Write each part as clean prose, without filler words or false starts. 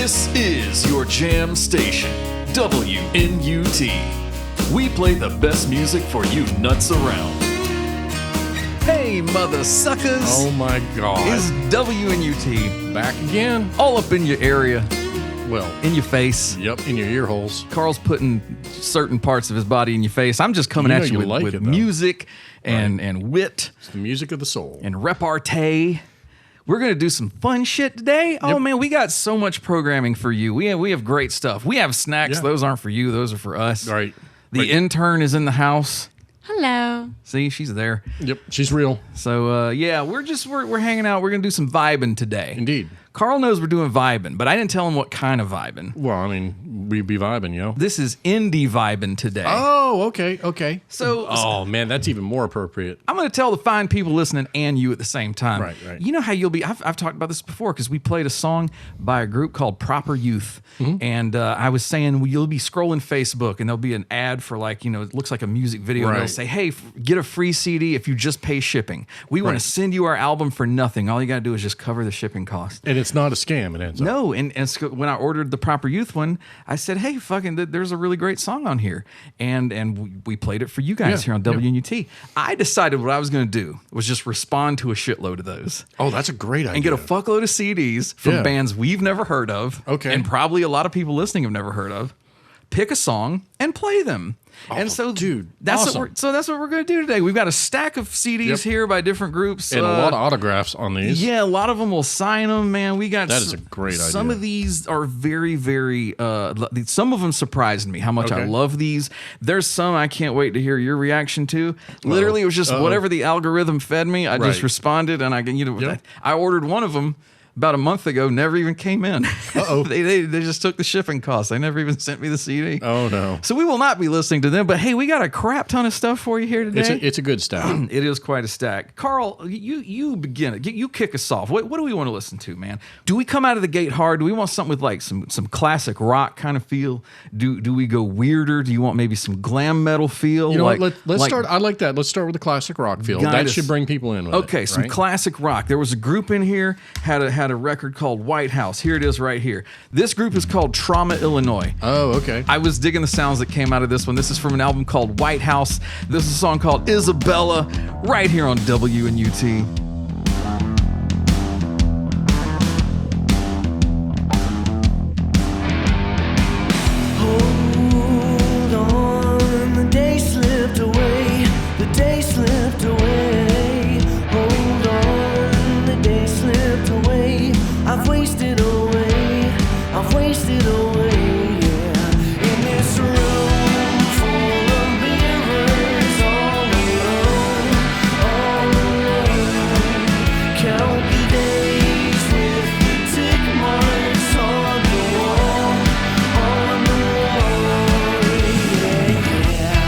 This is your jam station, WNUT. We play the best music for you nuts around. Hey, mother suckers! Oh my God. It's WNUT. Back again? All up in your area, Well, in your face. yep, in your ear holes. Carl's putting certain parts of his body in your face. I'm just coming You know at you you like with it, though. music and wit It's the music of the soul. and repartee. We're going to do some fun shit today. Oh, man, we got so much programming for you. We have great stuff. We have snacks. Yeah. Those aren't for you. Those are for us. Right. The intern is in the house. Hello. See, she's there. Yep, she's real. So, yeah, we're hanging out. We're going to do some vibing today. Indeed. Carl knows we're doing vibing, but I didn't tell him what kind of vibing. Well, I mean, we be vibing, you know? This is indie vibing today. Oh, okay. So, Oh, man, that's even more appropriate. I'm going to tell the fine people listening and you at the same time. Right. You know how you'll be, I've talked about this before because we played a song by a group called Proper Youth. Mm-hmm. And I was saying, well, you'll be scrolling Facebook and there'll be an ad for like, it looks like a music video. And Right. they'll say, hey, get a free CD if you just pay shipping. We want to send you our album for nothing. All you got to do is just cover the shipping cost. And it's not a scam, it ends up. No, and so when I ordered the Proper Youth one, I said, "Hey, fucking, there's a really great song on here," and we played it for you guys here on WNUT. I decided what I was going to do was just respond to a shitload of those Oh, that's a great idea. and get a fuckload of CDs from Yeah. bands we've never heard of, Okay. and probably a lot of people listening have never heard of. Pick a song and play them. Oh, and so, dude, that's awesome. that's what we're going to do today. We've got a stack of CDs Yep. here by different groups, And a lot of autographs on these. yeah, a lot of them will sign them, man. We got That is a great Some idea. of these are very, very. Some of them surprised me how much I Okay. love these. There's some I can't wait to hear your reaction to. Literally, it was just whatever the algorithm fed me. I just Right. responded, and Yep. I ordered one of them about a month ago. Never even came in. Uh-oh. they just took the shipping costs. They never even sent me the CD. Oh, no. So we will not be listening to them. But hey, we got a crap ton of stuff for you here today. It's a good stack. It is quite a stack. Carl, you begin it. You kick us off. What do we want to listen to, man? Do we come out of the gate hard? Do we want something with like some classic rock kind of feel? Do we go weirder? Do you want maybe some glam metal feel? You know like, what? Let's like- start. I like that. Let's start with the classic rock feel. Guide That us. should bring people in with Okay, it, some right? classic rock. There was a group in here had a record called White House. Here it is right here. This group is called Trauma, Illinois. Oh, okay. I was digging the sounds that came out of this one. This is from an album called White House. This is a song called Isabella, right here on WNUT. Hold on, the day slipped away, the day slipped away. Hold on, the day slipped away. I've wasted away, yeah. In this room full of mirrors, all alone. Count the days with the tick marks on the wall, yeah.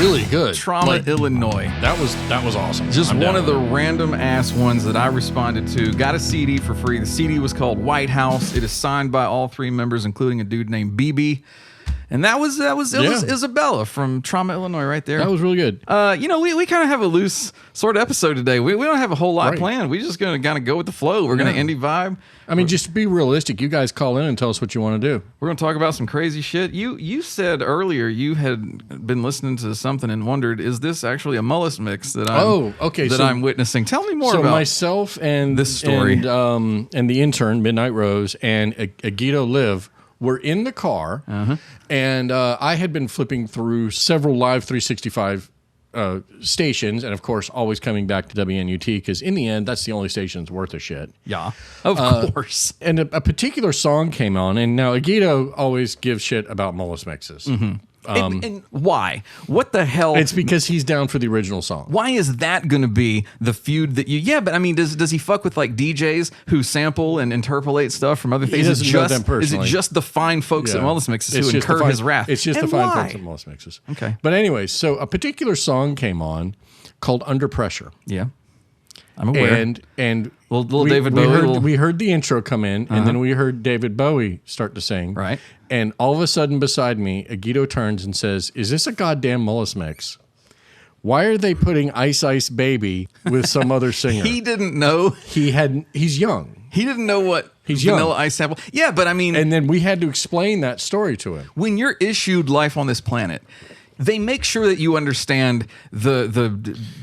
really good. Trauma, Illinois. That was awesome. Just I'm one down of the with it. random ass ones that I responded to. Got a CD for free. The CD was called White House. It is signed by all three members, including a dude named BB. And that was Isabella from Trauma, Illinois, right there. That was really good. We kind of have a loose sort of episode today. We don't have a whole lot Right. planned. We're just going to kind of go with the flow. We're going to indie vibe. I mean, just to be realistic, you guys call in and tell us what you want to do. We're going to talk about some crazy shit. You said earlier you had been listening to something and wondered, is this actually a Mullis mix that I'm witnessing? Tell me more So about myself and this story. and the intern, Midnight Rose, and AgitoLive were in the car, and I had been flipping through several Live 365 stations, and of course, always coming back to WNUT, because in the end, that's the only station that's worth a shit. Yeah, of course. And a particular song came on, and now Agito always gives shit about Mullis mixes. And why? What the hell? It's because he's down for the original song. Why is that going to be the feud that you? Yeah, but I mean, does he fuck with like DJs who sample and interpolate stuff from other things? He doesn't know them personally. Is it just the fine folks at Mullis Mixes who just incur his wrath? It's just And the fine why? folks at Mullis Mixes. Okay. But anyway, so a particular song came on called Under Pressure. Yeah, I'm aware. And Little David Bowie. We heard the intro come in, and then we heard David Bowie start to sing. Right. And all of a sudden, beside me, Agito turns and says, "Is this a goddamn Mullis mix? Why are they putting Ice Ice Baby with some other singer?" He didn't know. He's young. He didn't know what He's young. Vanilla Ice sample. Yeah, but I mean, And then we had to explain that story to him. when you're issued Life on This Planet, they make sure that you understand the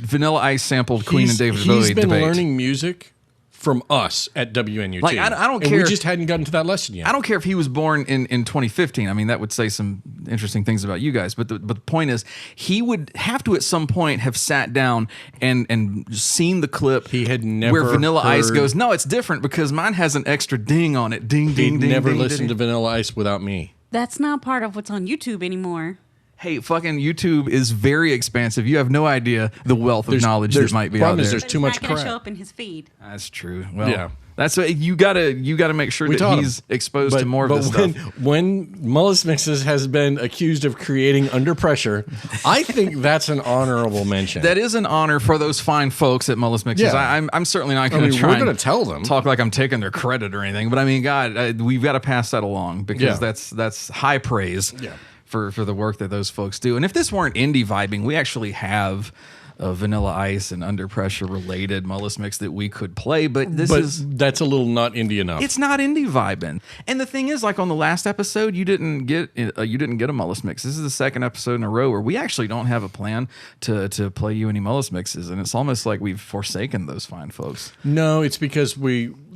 Vanilla Ice sampled Queen and David Bowie He's been debate. learning music from us at WNUT. Like, I don't and care. we just hadn't gotten to that lesson yet. I don't care if he was born in 2015. I mean, that would say some interesting things about you guys. But the point is, he would have to at some point have sat down and seen the clip. He had never where Vanilla Ice heard- goes, no, it's different because mine has an extra ding on it. Ding, ding, He'd ding. never ding, listened ding. to Vanilla Ice without me. That's not part of what's on YouTube anymore. Hey, fucking YouTube is very expansive. You have no idea the wealth of knowledge that might be out problem is there. there's too much It's not gonna crap. show up in his feed. That's true. Well, Yeah. that's what you gotta make sure We that taught he's him. exposed to more of this when, stuff. when Mullis Mixes has been accused of creating Under Pressure, I think that's an honorable mention. That is an honor for those fine folks at Mullis Mixes. Yeah. I'm certainly not going to try. we're and going to tell them. talk like I'm taking their credit or anything, but I mean, God, we've got to pass that along because Yeah. that's high praise Yeah. for the work that those folks do. And if this weren't indie vibing, we actually have a Vanilla Ice and Under Pressure related Mullis mix that we could play, but that's a little not indie enough. it's not indie vibing. And the thing is, like on the last episode, you didn't get a Mullis mix. This is the second episode in a row where we actually don't have a plan to play you any Mullis mixes, and it's almost like we've forsaken those fine folks. No, it's because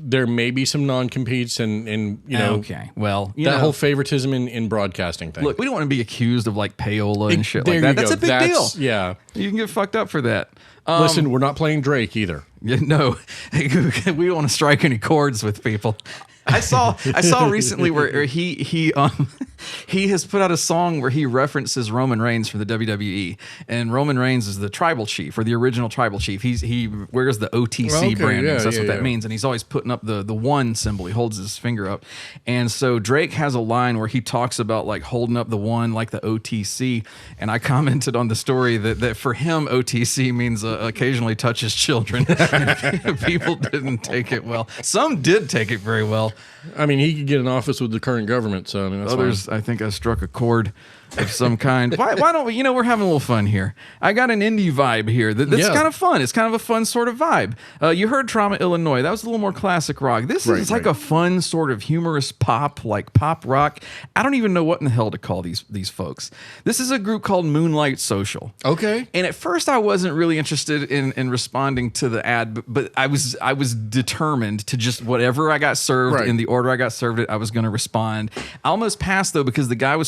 there may be some non-competes and you know, Okay, well, you that know, whole favoritism in broadcasting thing. look, we don't want to be accused of like payola and shit There like that. you That's go. a big deal. Yeah. You can get fucked up for that. Listen, we're not playing Drake either. Yeah, no, we don't want to strike any chords with people. I saw recently where he has put out a song where he references Roman Reigns from the WWE, and Roman Reigns is the tribal chief or the original tribal chief. He wears the OTC Okay, brand. yeah, That's what that yeah. means, and he's always putting up the one symbol. He holds his finger up, and so Drake has a line where he talks about like holding up the one like the OTC, and I commented on the story that for him OTC means occasionally touches children. People didn't take it well. Some did take it very well. I mean, he could get an office with the current government, so I mean, that's Others, fine. I think I struck a chord of some kind. Why don't we? We're having a little fun here. I got an indie vibe here. That's Yeah. kind of fun. It's kind of a fun sort of vibe. You heard Trauma, Illinois. That was a little more classic rock. This is like a fun sort of humorous pop, like pop rock. I don't even know what in the hell to call these folks. This is a group called Moonlight Social. Okay. And at first, I wasn't really interested in responding to the ad, but I was determined to just whatever I got served Right. in the order I got served it, I was going to respond. I almost passed though because the guy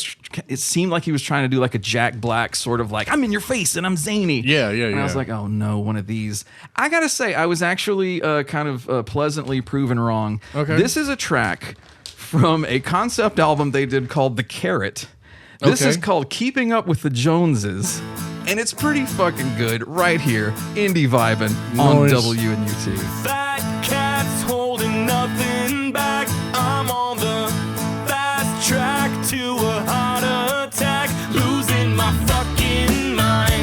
it seemed like he was trying to do like a Jack Black sort of like I'm in your face and I'm zany. Yeah. And I was like, oh no, one of these. I gotta say, I was actually kind of pleasantly proven wrong. Okay. This is a track from a concept album they did called The Carrot. This Okay. is called Keeping Up with the Joneses. And it's pretty fucking good right here, indie vibing on Nice. WNUT. Fat cat's holding nothing back. I'm on the fast track to a heart attack. Losing my fucking mind.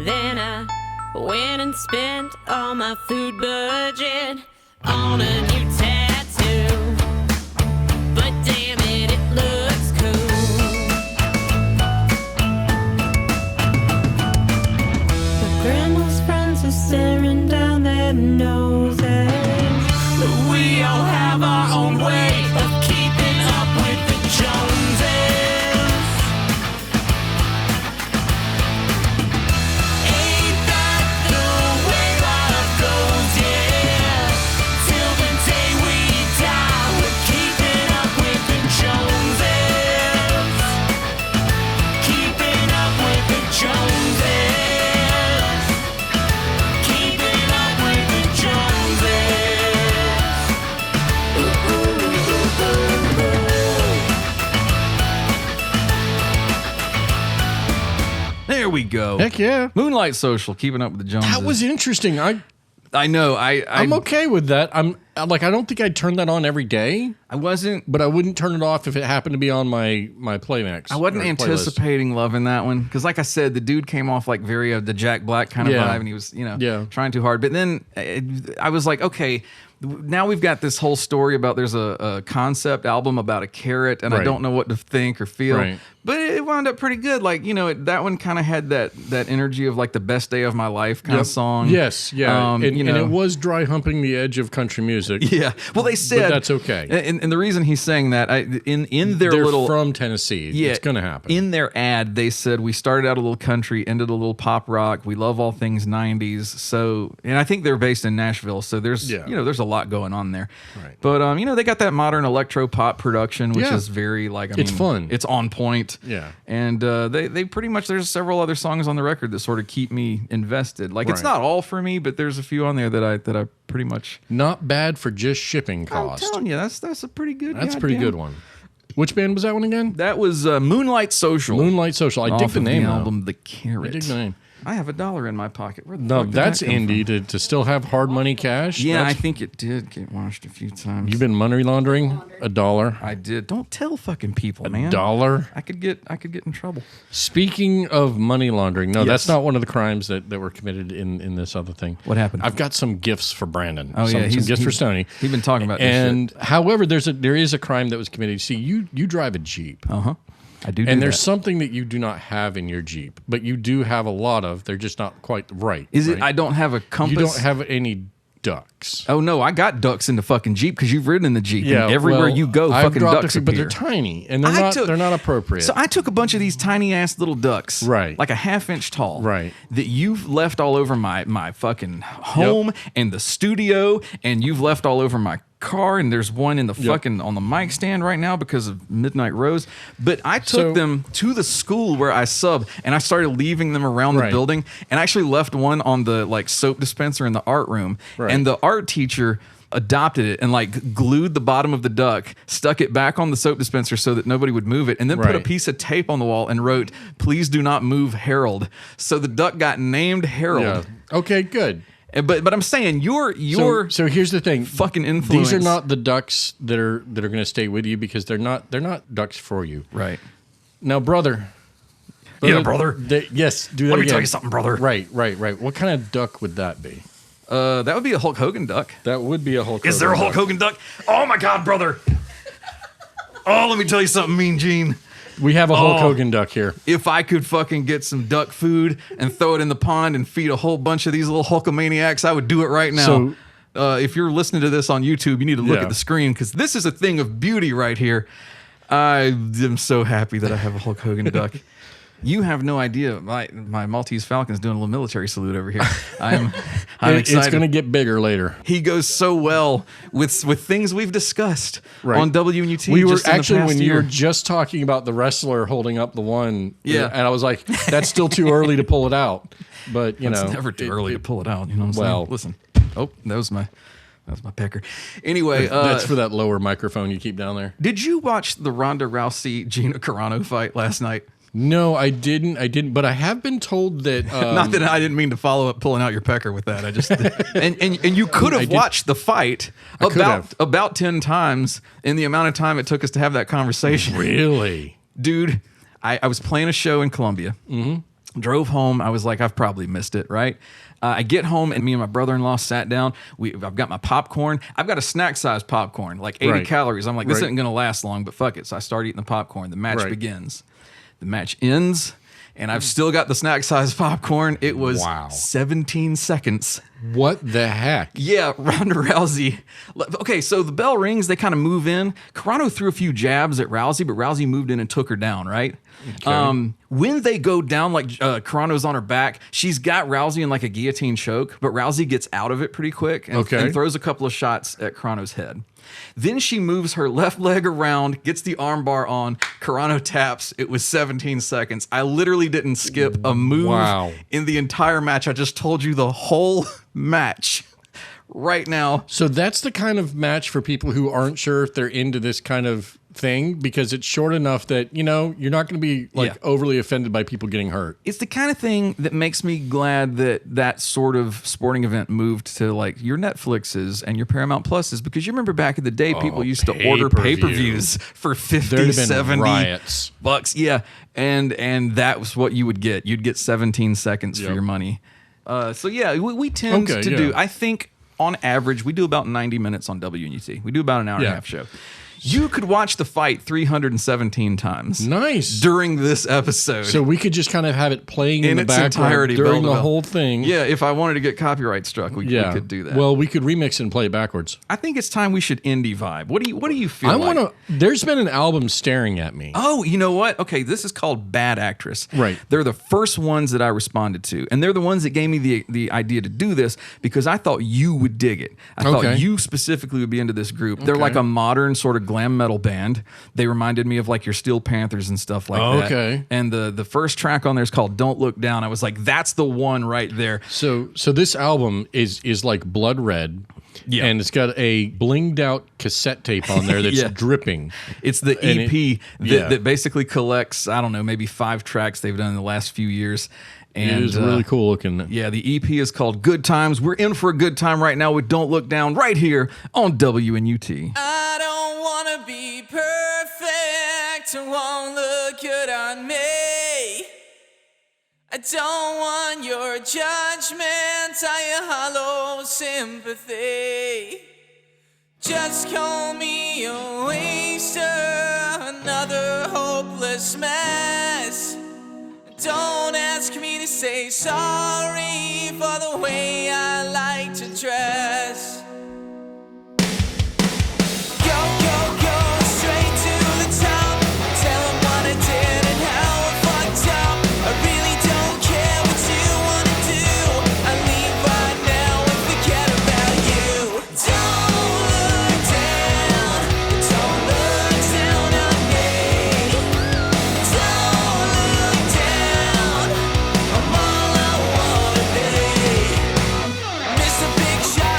Then I went and spent all my food budget on a new tattoo. But damn it, it looks cool. My grandma's friends are staring down their noses. We all have our own way of keeping up with the Joneses. Ain't that the way life goes, yeah? Till the day we die, we're keeping up with the Joneses. Keeping up with the Joneses. Keeping up with the Joneses. There we go. Heck yeah. Moonlight Social, keeping up with the Joneses. That was interesting. I know. I'm okay with that. I'm like, I don't think I'd turn that on every day, I wasn't. but I wouldn't turn it off if it happened to be on my Playmix. I wasn't or playlist. anticipating loving that one because, like I said, the dude came off like very the Jack Black kind of Yeah. vibe, and he was, Yeah. trying too hard. But then I was like, okay, now we've got this whole story about there's a concept album about a carrot, and I Right. don't know what to think or feel. Right. But it wound up pretty good. Like, that one kind of had that energy of like the best day of my life kind of song. Yes, yeah. And you know. it was dry humping the edge of country music. Yeah. Well, they said that's okay. And the reason he's saying that in their They're little from Tennessee. Yeah, It's going to happen. In their ad, they said we started out a little country, ended a little pop rock. We love all things '90s. So, and I think they're based in Nashville, so there's there's a lot going on there. Right. But they got that modern electro pop production, which Yeah. is very It's fun. It's on point. Yeah. And they pretty much there's several other songs on the record that sort of keep me invested. Like it's Right. not all for me, but there's a few on there that I pretty much. Not bad for just shipping cost. I'm telling you, that's a pretty good. That's a pretty goddamn- good one. Which band was that one again? That was Moonlight Social. Moonlight Social. I dig off the of name. the though. album The Carrot. I dig the name. I have $1 in my pocket. Where the No, fuck did that's that come indie to still have hard money cash. from? Yeah, That's- I think it did get washed a few times. You've been money laundering $1. I did. Don't tell fucking people, man. $1. I could get in trouble. Speaking of money laundering, no, Yes. that's not one of the crimes that were committed in this other thing. What happened? I've got some gifts for Brandon. Oh, some, yeah, some gifts for Stoney. He's been talking about this And however, there is a crime that was committed. See, you drive a Jeep. I do. And there's that. something that you do not have in your Jeep, but you do have a lot of. They're just not quite right. Is it? right? I don't have a compass. You don't have any ducks. Oh no, I got ducks in the fucking Jeep because you've ridden in the Jeep. and everywhere well, you go, I've fucking dropped ducks a few, but appear. they're tiny and they're I not. took- They're not appropriate. So I took a bunch of these tiny ass little ducks, Right. like a half-inch tall, Right. that you've left all over my fucking home and the studio, and you've left all over my car, and there's one in the fucking on the mic stand right now because of Midnight Rose. But I took So- them to the school where I sub, and I started leaving them around the Right. building, and I actually left one on the like soap dispenser in the art room, Right. and the art teacher adopted it and like glued the bottom of the duck, stuck it back on the soap dispenser so that nobody would move it, and then put a Right. piece of tape on the wall and wrote, "Please do not move Harold." So the duck got named Harold. yeah. Okay. Good. But I'm saying your So here's the thing. fucking influence. These are not the ducks that are going to stay with you because they're not ducks for you. right. Now, brother. Yeah, brother. Yes. Do that Let me again. tell you something, brother. Right. What kind of duck would that be? That would be a Hulk Hogan duck. That would be a Hulk. Is there a Hogan Hulk duck. Hogan duck? Oh my God, brother. Oh, let me tell you something, Mean Gene. We have a Hulk Oh. Hogan duck here. If I could fucking get some duck food and throw it in the pond and feed a whole bunch of these little Hulkamaniacs, I would do it right now. If you're listening to this on YouTube, you need to look Yeah. at the screen because this is a thing of beauty right here. I am so happy that I have a Hulk Hogan duck. You have no idea. My Maltese Falcon's doing a little military salute over here. I'm excited. It's going to get bigger later. He goes so well with things we've discussed on WNUT. We were just in the actually past when you year. were just talking about the wrestler holding up the one. Yeah. And I was like, that's still too early to pull it out. But you know, It's never too early to pull it out. You know what I'm well- saying? Listen. Oh, that was my pecker. Anyway, that's for that lower microphone you keep down there. did you watch the Ronda Rousey Gina Carano fight last night? No, I didn't. But I have been told that. Not that I didn't mean to follow up pulling out your pecker with that. I just and you could have watched the fight could have. about 10 times in the amount of time it took us to have that conversation. Really? Dude, I was playing a show in Columbia. Mm-hmm. Drove home. I was like, I've probably missed it, right? I get home and me and my brother-in-law sat down. I've got my popcorn. I've got a snack-sized popcorn, like 80 Right. calories. I'm like, this Right. isn't going to last long, but fuck it. So I start eating the popcorn. The match Right. begins. The match ends, and I've still got the snack-sized popcorn. It was Wow. 17 seconds. What the heck? Yeah, Ronda Rousey. Okay, so the bell rings. They kind of move in. Carano threw a few jabs at Rousey, but Rousey moved in and took her down, right? When they go down, like Carano's on her back, she's got Rousey in like a guillotine choke, but Rousey gets out of it pretty quick and throws a couple of shots at Carano's head. Then she moves her left leg around, gets the armbar on. Carano taps. It was 17 seconds. I literally didn't skip a move in the entire match. I just told you the whole match right now. So that's the kind of match for people who aren't sure if they're into this kind of thing, because it's short enough that, you know, you're not going to be like overly offended by people getting hurt. It's the kind of thing that makes me glad that that sort of sporting event moved to like your Netflixes and your Paramount Pluses, because you remember back in the day, people used to order pay-per-views for 50, There'd have been 70 riots. bucks. Yeah. And that was what you would get. You'd get 17 seconds for your money. So yeah, we tend to do, I think on average, we do about 90 minutes on WNUT. We do about an hour and a half show. You could watch the fight 317 times. Nice. During this episode. So we could just kind of have it playing in the its background entirety, during bell the to bell. whole thing. Yeah, if I wanted to get copyright struck, we could do that. Well, we could remix and play it backwards. I think it's time we should indie vibe. What do you feel I like? want to. There's been an album staring at me. Oh, you know what? Okay, this is called Bad Actress. Right. They're the first ones that I responded to. And they're the ones that gave me the idea to do this because I thought you would dig it. I thought you specifically would be into this group. They're like a modern sort of glam metal band. They reminded me of like your Steel Panthers and stuff like that. Okay. And the first track on there is called Don't Look Down. I was like, that's the one right there. So this album is like blood red. Yeah. And it's got a blinged out cassette tape on there that's dripping. It's the EP that basically collects, I don't know, maybe 5 tracks they've done in the last few years. And it is really cool looking. Yeah, the EP is called Good Times. We're in for a good time right now with Don't Look Down right here on WNUT. I don't wanna be perfect, it won't look good on me. I don't want your judgment, I hollow sympathy. Just call me a waster, another hopeless mess. Don't ask me to say sorry for the way I like to dress. Go, go, go, straight to the top. Tell 'em what I did and how I fucked up. I really don't care what you wanna do. I leave right now and forget about you. Don't look down on me. Don't look down, I'm all I wanna be. Mr. Big Shot.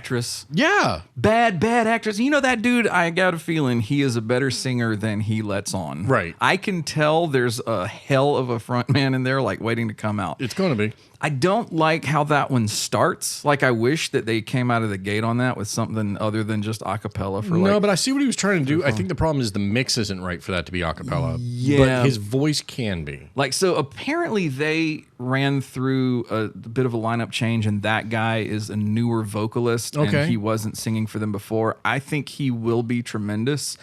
actress. Yeah. Bad actress. You know that dude, I got a feeling he is a better singer than he lets on. Right. I can tell there's a hell of a front man in there, like, waiting to come out. It's going to be. I don't like how that one starts. Like, I wish that they came out of the gate on that with something other than just a cappella for No, but I see what he was trying to do. I think the problem is the mix isn't right for that to be a cappella. Yeah. But his voice can be. Like, so apparently they ran through a bit of a lineup change, and that guy is a newer vocalist, Okay. and he wasn't singing for them before. I think he will be tremendous.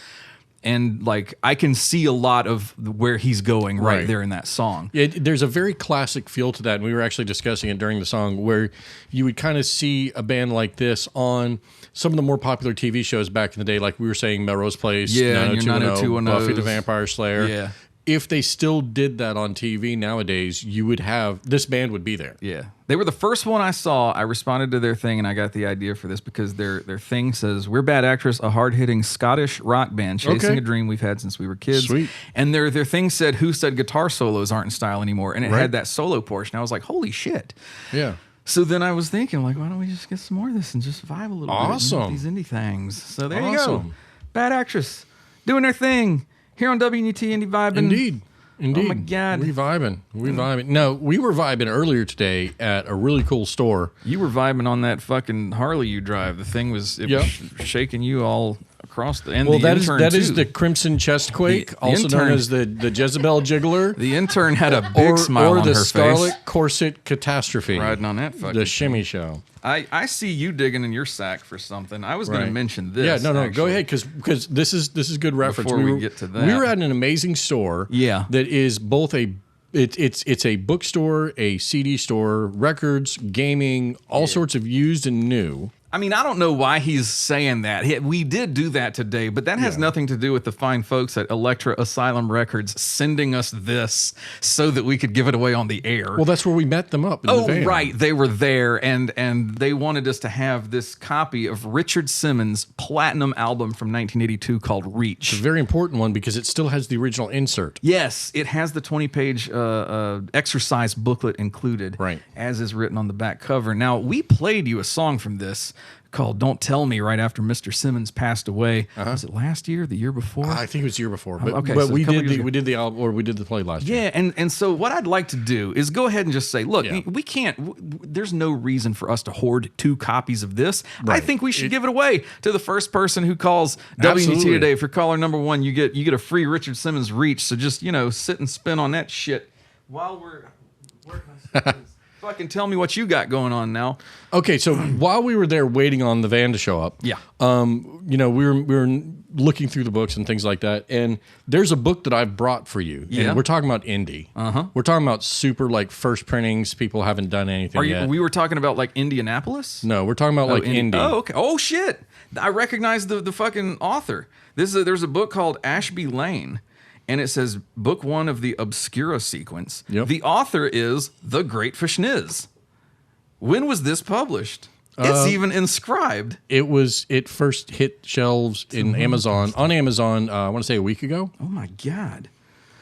And, like, I can see a lot of where he's going right there in that song. There's a very classic feel to that, and we were actually discussing it during the song, where you would kind of see a band like this on some of the more popular TV shows back in the day, like we were saying Melrose Place, Yeah, and your 90210, Buffy the 90210s. Vampire Slayer. Yeah. If they still did that on TV nowadays, you would have, this band would be there. Yeah. They were the first one I saw. I responded to their thing, and I got the idea for this because their thing says, "We're Bad Actress, a hard-hitting Scottish rock band chasing Okay. a dream we've had since we were kids." Sweet. And their thing said, "Who said guitar solos aren't in style anymore?" And it Right. had that solo portion. I was like, holy shit. Yeah. So then I was thinking, like, why don't we just get some more of this and just vibe a little Awesome. bit with these indie things? So there you go. Awesome. Bad Actress doing their thing here on WNUT Indie Vibin'. Indeed. Oh my God. We vibing. No, we were vibing earlier today at a really cool store. You were vibing on that fucking Harley you drive. The thing was Yep. shaking you all across the and Well, the that intern is too. the Crimson Chestquake, The also known intern- as the Jezebel Jiggler. The intern had a big smile or on the her Scarlet face. Corset Catastrophe. Riding on that fucking The Shimmy Show. I see you digging in your sack for something. I was going Right. to mention this. Yeah, no, actually. go ahead, because this is good reference. Before we were, get to that. we were at an amazing store. Yeah. that is both it's a bookstore, a CD store, records, gaming, all sorts of used and new. I mean, I don't know why he's saying that. We did do that today, but that has nothing to do with the fine folks at Elektra Asylum Records sending us this so that we could give it away on the air. Well, that's where we met them up. In the van. Right. They were there, and they wanted us to have this copy of Richard Simmons' platinum album from 1982 called Reach. It's a very important one because it still has the original insert. Yes, it has the 20-page exercise booklet included, Right. as is written on the back cover. Now, we played you a song from this called Don't Tell Me right after Mr. Simmons passed away. Was it last year, the year before? I think it was the year before, but, Okay, but so a we couple did years ago. the album, or we did the play last year. Yeah, and so what I'd like to do is go ahead and just say, look, Yeah. we can't, there's no reason for us to hoard 2 copies of this. I Right. think we should give it away to the first person who calls WNUT Absolutely. today. For caller number 1, you get a free Richard Simmons Reach. So just, sit and spin on that shit while we're working on some things. Fucking tell me what you got going on now. Okay, so while we were there waiting on the van to show up, Yeah. we were looking through the books and things like that, and there's a book that I've brought for you. Yeah. And we're talking about indie. We're talking about super like first printings. People haven't done anything yet. We were talking about like Indianapolis? No, we're talking about like indie. Oh, okay. Oh shit. I recognize the fucking author. There's a book called Ashby Lane. And it says book 1 of the Obscura sequence. Yep. The author is the Great Fishniz. When was this published? It's even inscribed. It first hit shelves in Amazon on Amazon. I want to say a week ago. Oh my God.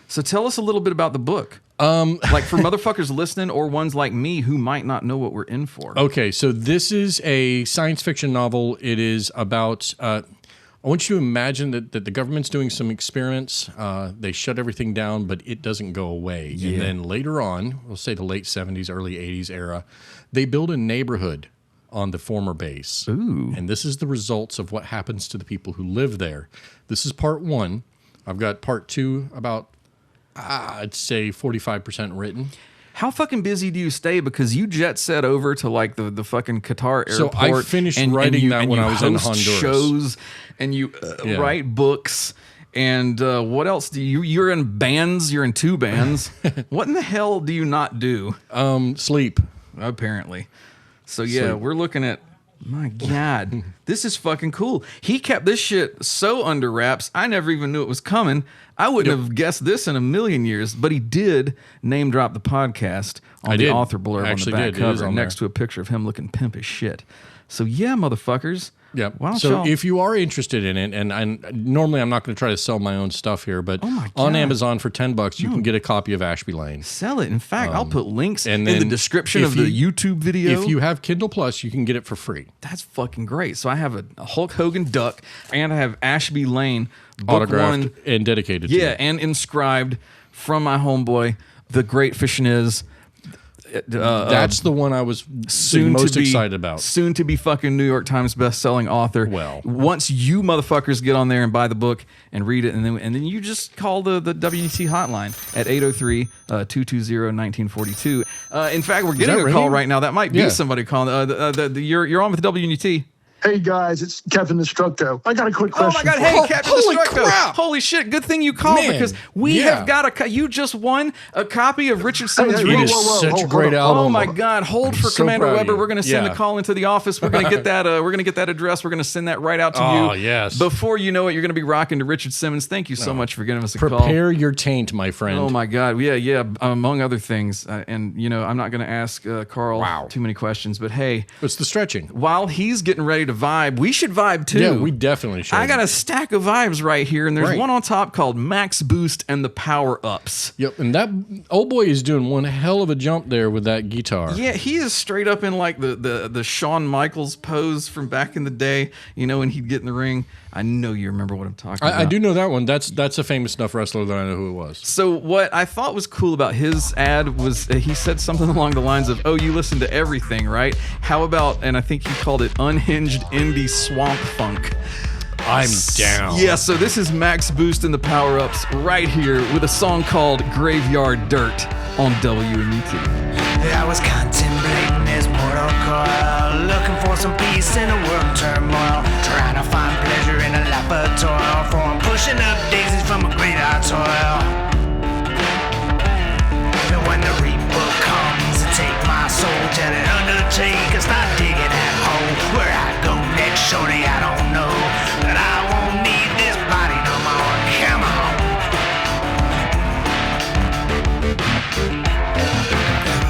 So tell us a little bit about the book. Like for motherfuckers listening or ones like me who might not know what we're in for. Okay, so this is a science fiction novel. It is about. I want you to imagine that the government's doing some experiments. They shut everything down, but it doesn't go away. Yeah. And then later on, we'll say the late 70s, early 80s era, they build a neighborhood on the former base. Ooh. And this is the results of what happens to the people who live there. This is part 1. I've got part 2 about, I'd say 45% written. How fucking busy do you stay? Because you jet set over to like the fucking Qatar So airport. I finished writing that when I was in Honduras. Shows and you Yeah. write books. And what else do you're in bands? You're in 2 bands. What in the hell do you not do? Sleep. Apparently. So yeah, Sleep. we're looking at. My God, this is fucking cool. He kept this shit so under wraps. I never even knew it was coming. I wouldn't have guessed this in a million years, but he did name drop the podcast on I the did. author blurb Actually on the back did. It is cover on next there. to a picture of him looking pimp as shit. So yeah, motherfuckers, Yep. Why don't So y'all- if you are interested in it, and normally I'm not going to try to sell my own stuff here, but my on God. Amazon for $10 you can get a copy of Ashby Lane. Sell it. In fact, I'll put links and in the then description if of the you- YouTube video. If you have Kindle Plus, you can get it for free. That's fucking great. So I have a Hulk Hogan duck, and I have Ashby Lane book Autographed one. and dedicated to Yeah, you. and inscribed from my homeboy, the great Fishin' is. That's the one I was Soon most to be excited about. Soon to be fucking New York Times best-selling author. Well. once you motherfuckers get on there and buy the book and read it, and then you just call the WNUT hotline at 803-220-1942. In fact, we're getting that a call ringing? right now. That might be Yeah. somebody calling. You're on with WNUT. Hey guys, it's Captain Destructo. I got a quick Oh question. my God! for Hey, you. Captain Holy Destructo! crap! Holy shit! Good thing you called Man, because we yeah. have got you just won a copy of Richard Simmons' hey, It whoa, is whoa, whoa, such a hold great on. album. Oh my God! Hold for so Commander proud of Weber. you. We're going to send Yeah. the call into the office. We're going to get that. We're going to get that address. We're going to send that right out to you. Oh, yes. Before you know it, you're going to be rocking to Richard Simmons. Thank you so much for giving us a call. Prepare your taint, my friend. Oh my God! Yeah. Among other things, and I'm not going to ask Carl Wow. too many questions, but hey, It's the stretching. while he's getting ready to vibe, we should vibe too. Yeah, we definitely should. I got a stack of vibes right here, and there's Right. one on top called Max Boost and the Power Ups. Yep, and that old boy is doing one hell of a jump there with that guitar. Yeah, he is straight up in like the Shawn Michaels pose from back in the day, when he'd get in the ring. I know you remember what I'm talking about. I do know that one. That's a famous enough wrestler that I know who it was. So what I thought was cool about his ad was he said something along the lines of, "Oh, you listen to everything, right? How about," and I think he called it unhinged indie swamp funk. I'm down. Yeah, so this is Max Boost and the Power Ups right here with a song called Graveyard Dirt on WNUT. I was contemplating this mortal coil, looking for some peace in a world in turmoil, trying to find pleasure in a life of toil, for I'm pushing up daisies from a graveyard soil. And when the reaper comes to take my soul, tell it undertaker, start digging that hole. Where I go next, shorty, I don't know, but I won't need this body no more. Come on.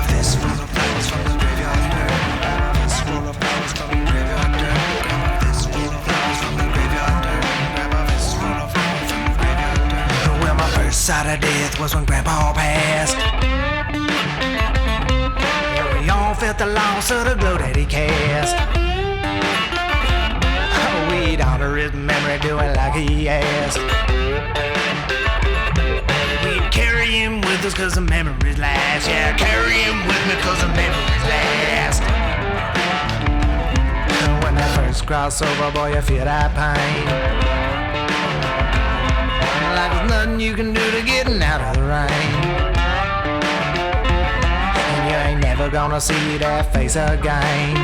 This full of flowers from the graveyard dirt. This full of flowers from the graveyard dirt. This full of flowers from the graveyard dirt. Grandpa, this full of flowers from the graveyard dirt. Well, my first sight of death was when Grandpa passed. Yeah, we all felt the loss of the glow that he cast. Oh, we'd honor his memory, doing like he asked. We'd carry him with us cause the memories last. Yeah, carry him with me cause the memories last. When that first crossover, boy, you feel that pain. Like there's nothing you can do to getting out of the rain. And you ain't never gonna see that face again.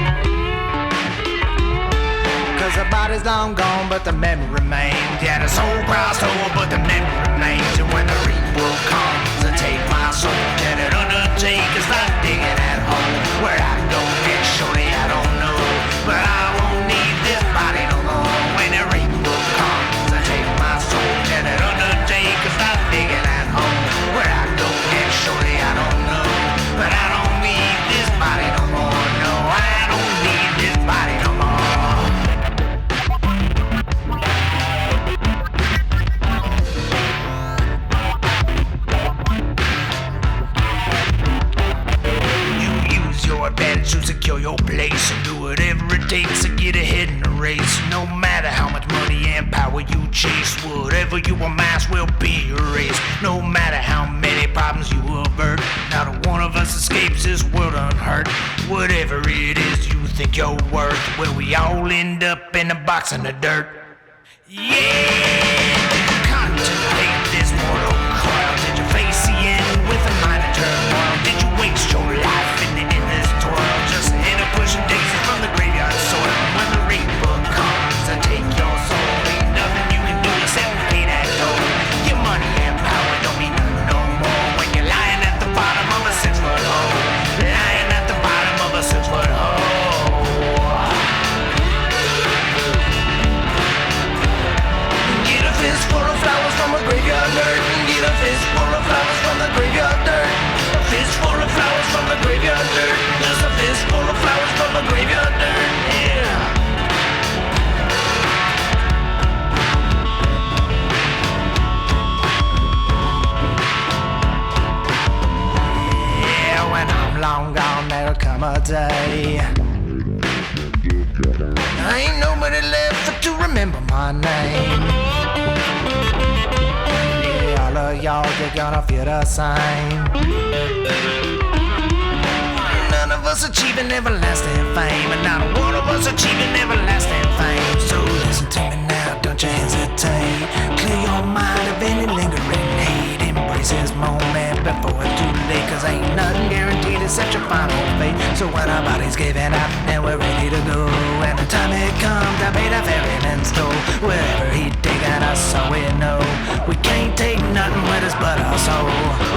Cause the body's long gone, but the memory remains. Yeah, the soul crossed over, but the memory remains. And when the reaper comes to take my soul, tell it undertaker, start digging that hole. Where I go next, shorty, I don't know, but I won't need this body no more. When the reaper comes to take my soul, tell it undertaker, start digging that hole. Where I go next, shorty, I don't know, but I don't need this body no more. No, I don't need this body no more. Your advantage to secure your place and do whatever it takes to get ahead in the race. No matter how much money and power you chase, whatever you amass will be erased. No matter how many problems you avert, not a one of us escapes this world unhurt. Whatever it is you think you're worth, well, we all end up in a box in the dirt. Yeah! Contemplate this mortal coil. Did you face the end with a minor turmoil? Did you waste your life in this toil? Just in a pushing daisy from the graveyard soil. When the reaper comes to take your soul, ain't nothing you can do except pay that toll. Your money and power don't mean nothing no more when you're lying at the bottom of a 6-foot hole. Lying at the bottom of a 6-foot hole. Get a fistful of flowers from a graveyard dirt. Get a fistful of flowers from the graveyard dirt. A fistful of flowers from the graveyard dirt. Just a fistful of flowers from the graveyard dirt. Yeah. summer day. Ain't nobody left to remember my name. Yeah, all of y'all, you're gonna feel the same. None of us achieving everlasting fame, and not one of us achieving everlasting fame. So listen to me now, don't you hesitate. Clear your mind of any lingering hate. Embrace this moment before it's too late, cause ain't nothing guaranteed except your final fate. So when our body's giving out and we're ready to go, and the time it comes to pay the ferryman's toll, wherever he taking us, so we know we can't take nothing with us but our soul.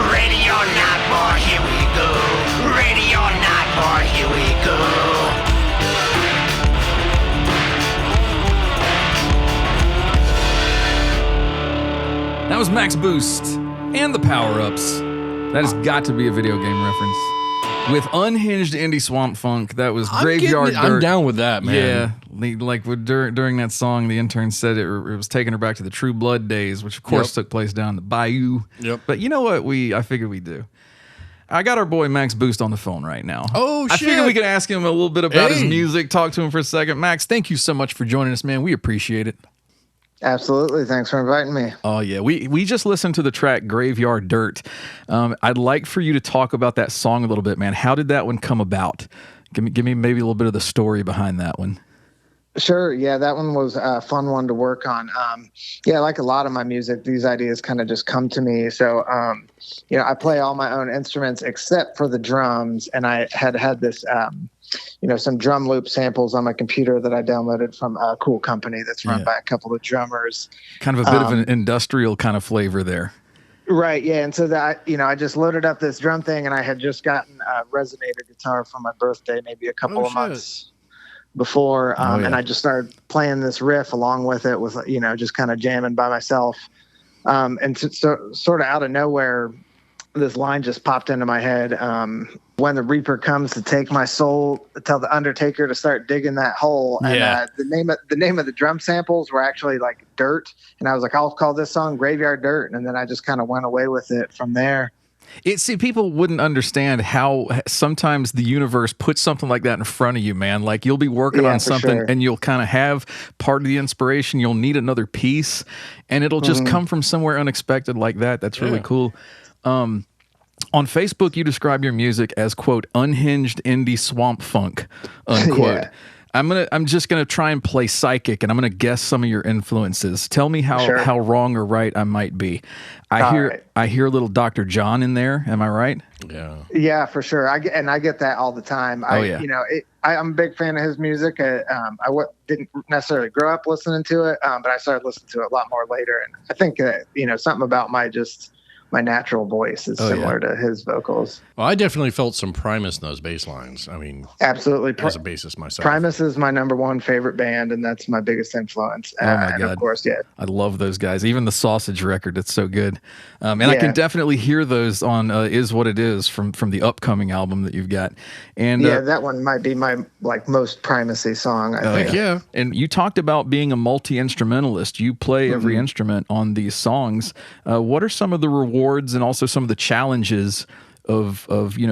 Ready or not, boy, here we go. Ready or not, boy, here we go. That was Max Boost and the Power-Ups. That has got to be a video game reference. With unhinged indie swamp funk, that was Graveyard Dirt. I'm down with that, man. Yeah, like during that song, the intern said it was taking her back to the True Blood days, which of course took place down the Bayou. Yep. But you know what? I figured we'd do. I got our boy Max Boost on the phone right now. Oh, I shit. figured we could ask him a little bit about his Hey. music, talk to him for a second. Max, thank you so much for joining us, man. We appreciate it. Absolutely. Thanks for inviting me. Oh, yeah. We just listened to the track Graveyard Dirt. I'd like for you to talk about that song a little bit, man. How did that one come about? Give me maybe a little bit of the story behind that one. Sure. Yeah, that one was a fun one to work on. Yeah, like a lot of my music, these ideas kind of just come to me. So, I play all my own instruments except for the drums. And I had this, some drum loop samples on my computer that I downloaded from a cool company that's run by a couple of drummers. Kind of a bit of an industrial kind of flavor there. Right. Yeah. And so that, I just loaded up this drum thing, and I had just gotten a resonator guitar for my birthday, maybe a couple of months before. And I just started playing this riff along with it with, just kind of jamming by myself. And so sort of out of nowhere, this line just popped into my head. When the Reaper comes to take my soul, tell the Undertaker to start digging that hole. And the name of the drum samples were actually like Dirt. And I was like, I'll call this song Graveyard Dirt. And then I just kind of went away with it from there. People wouldn't understand how sometimes the universe puts something like that in front of you, man. Like you'll be working on something and you'll kind of have part of the inspiration. You'll need another piece and it'll just come from somewhere unexpected like that. That's really cool. On Facebook, you describe your music as, quote, unhinged indie swamp funk, unquote. I'm just gonna try and play psychic, and I'm gonna guess some of your influences. Tell me how wrong or right I might be. I hear a little Dr. John in there. Am I right? Yeah. Yeah, for sure. I get that all the time. I'm a big fan of his music. Didn't necessarily grow up listening to it, but I started listening to it a lot more later. And I think something about my natural voice is similar to his vocals. Well, I definitely felt some Primus in those bass lines. I mean, absolutely. As a bassist myself. Primus is my number one favorite band, and that's my biggest influence. Oh my God. And of course, I love those guys. Even the Sausage record, it's so good. I can definitely hear those on Is What It Is from the upcoming album that you've got. And that one might be my most Primus-y song, I think. Yeah. And you talked about being a multi-instrumentalist. You play every instrument on these songs. What are some of the rewards and also some of the challenges of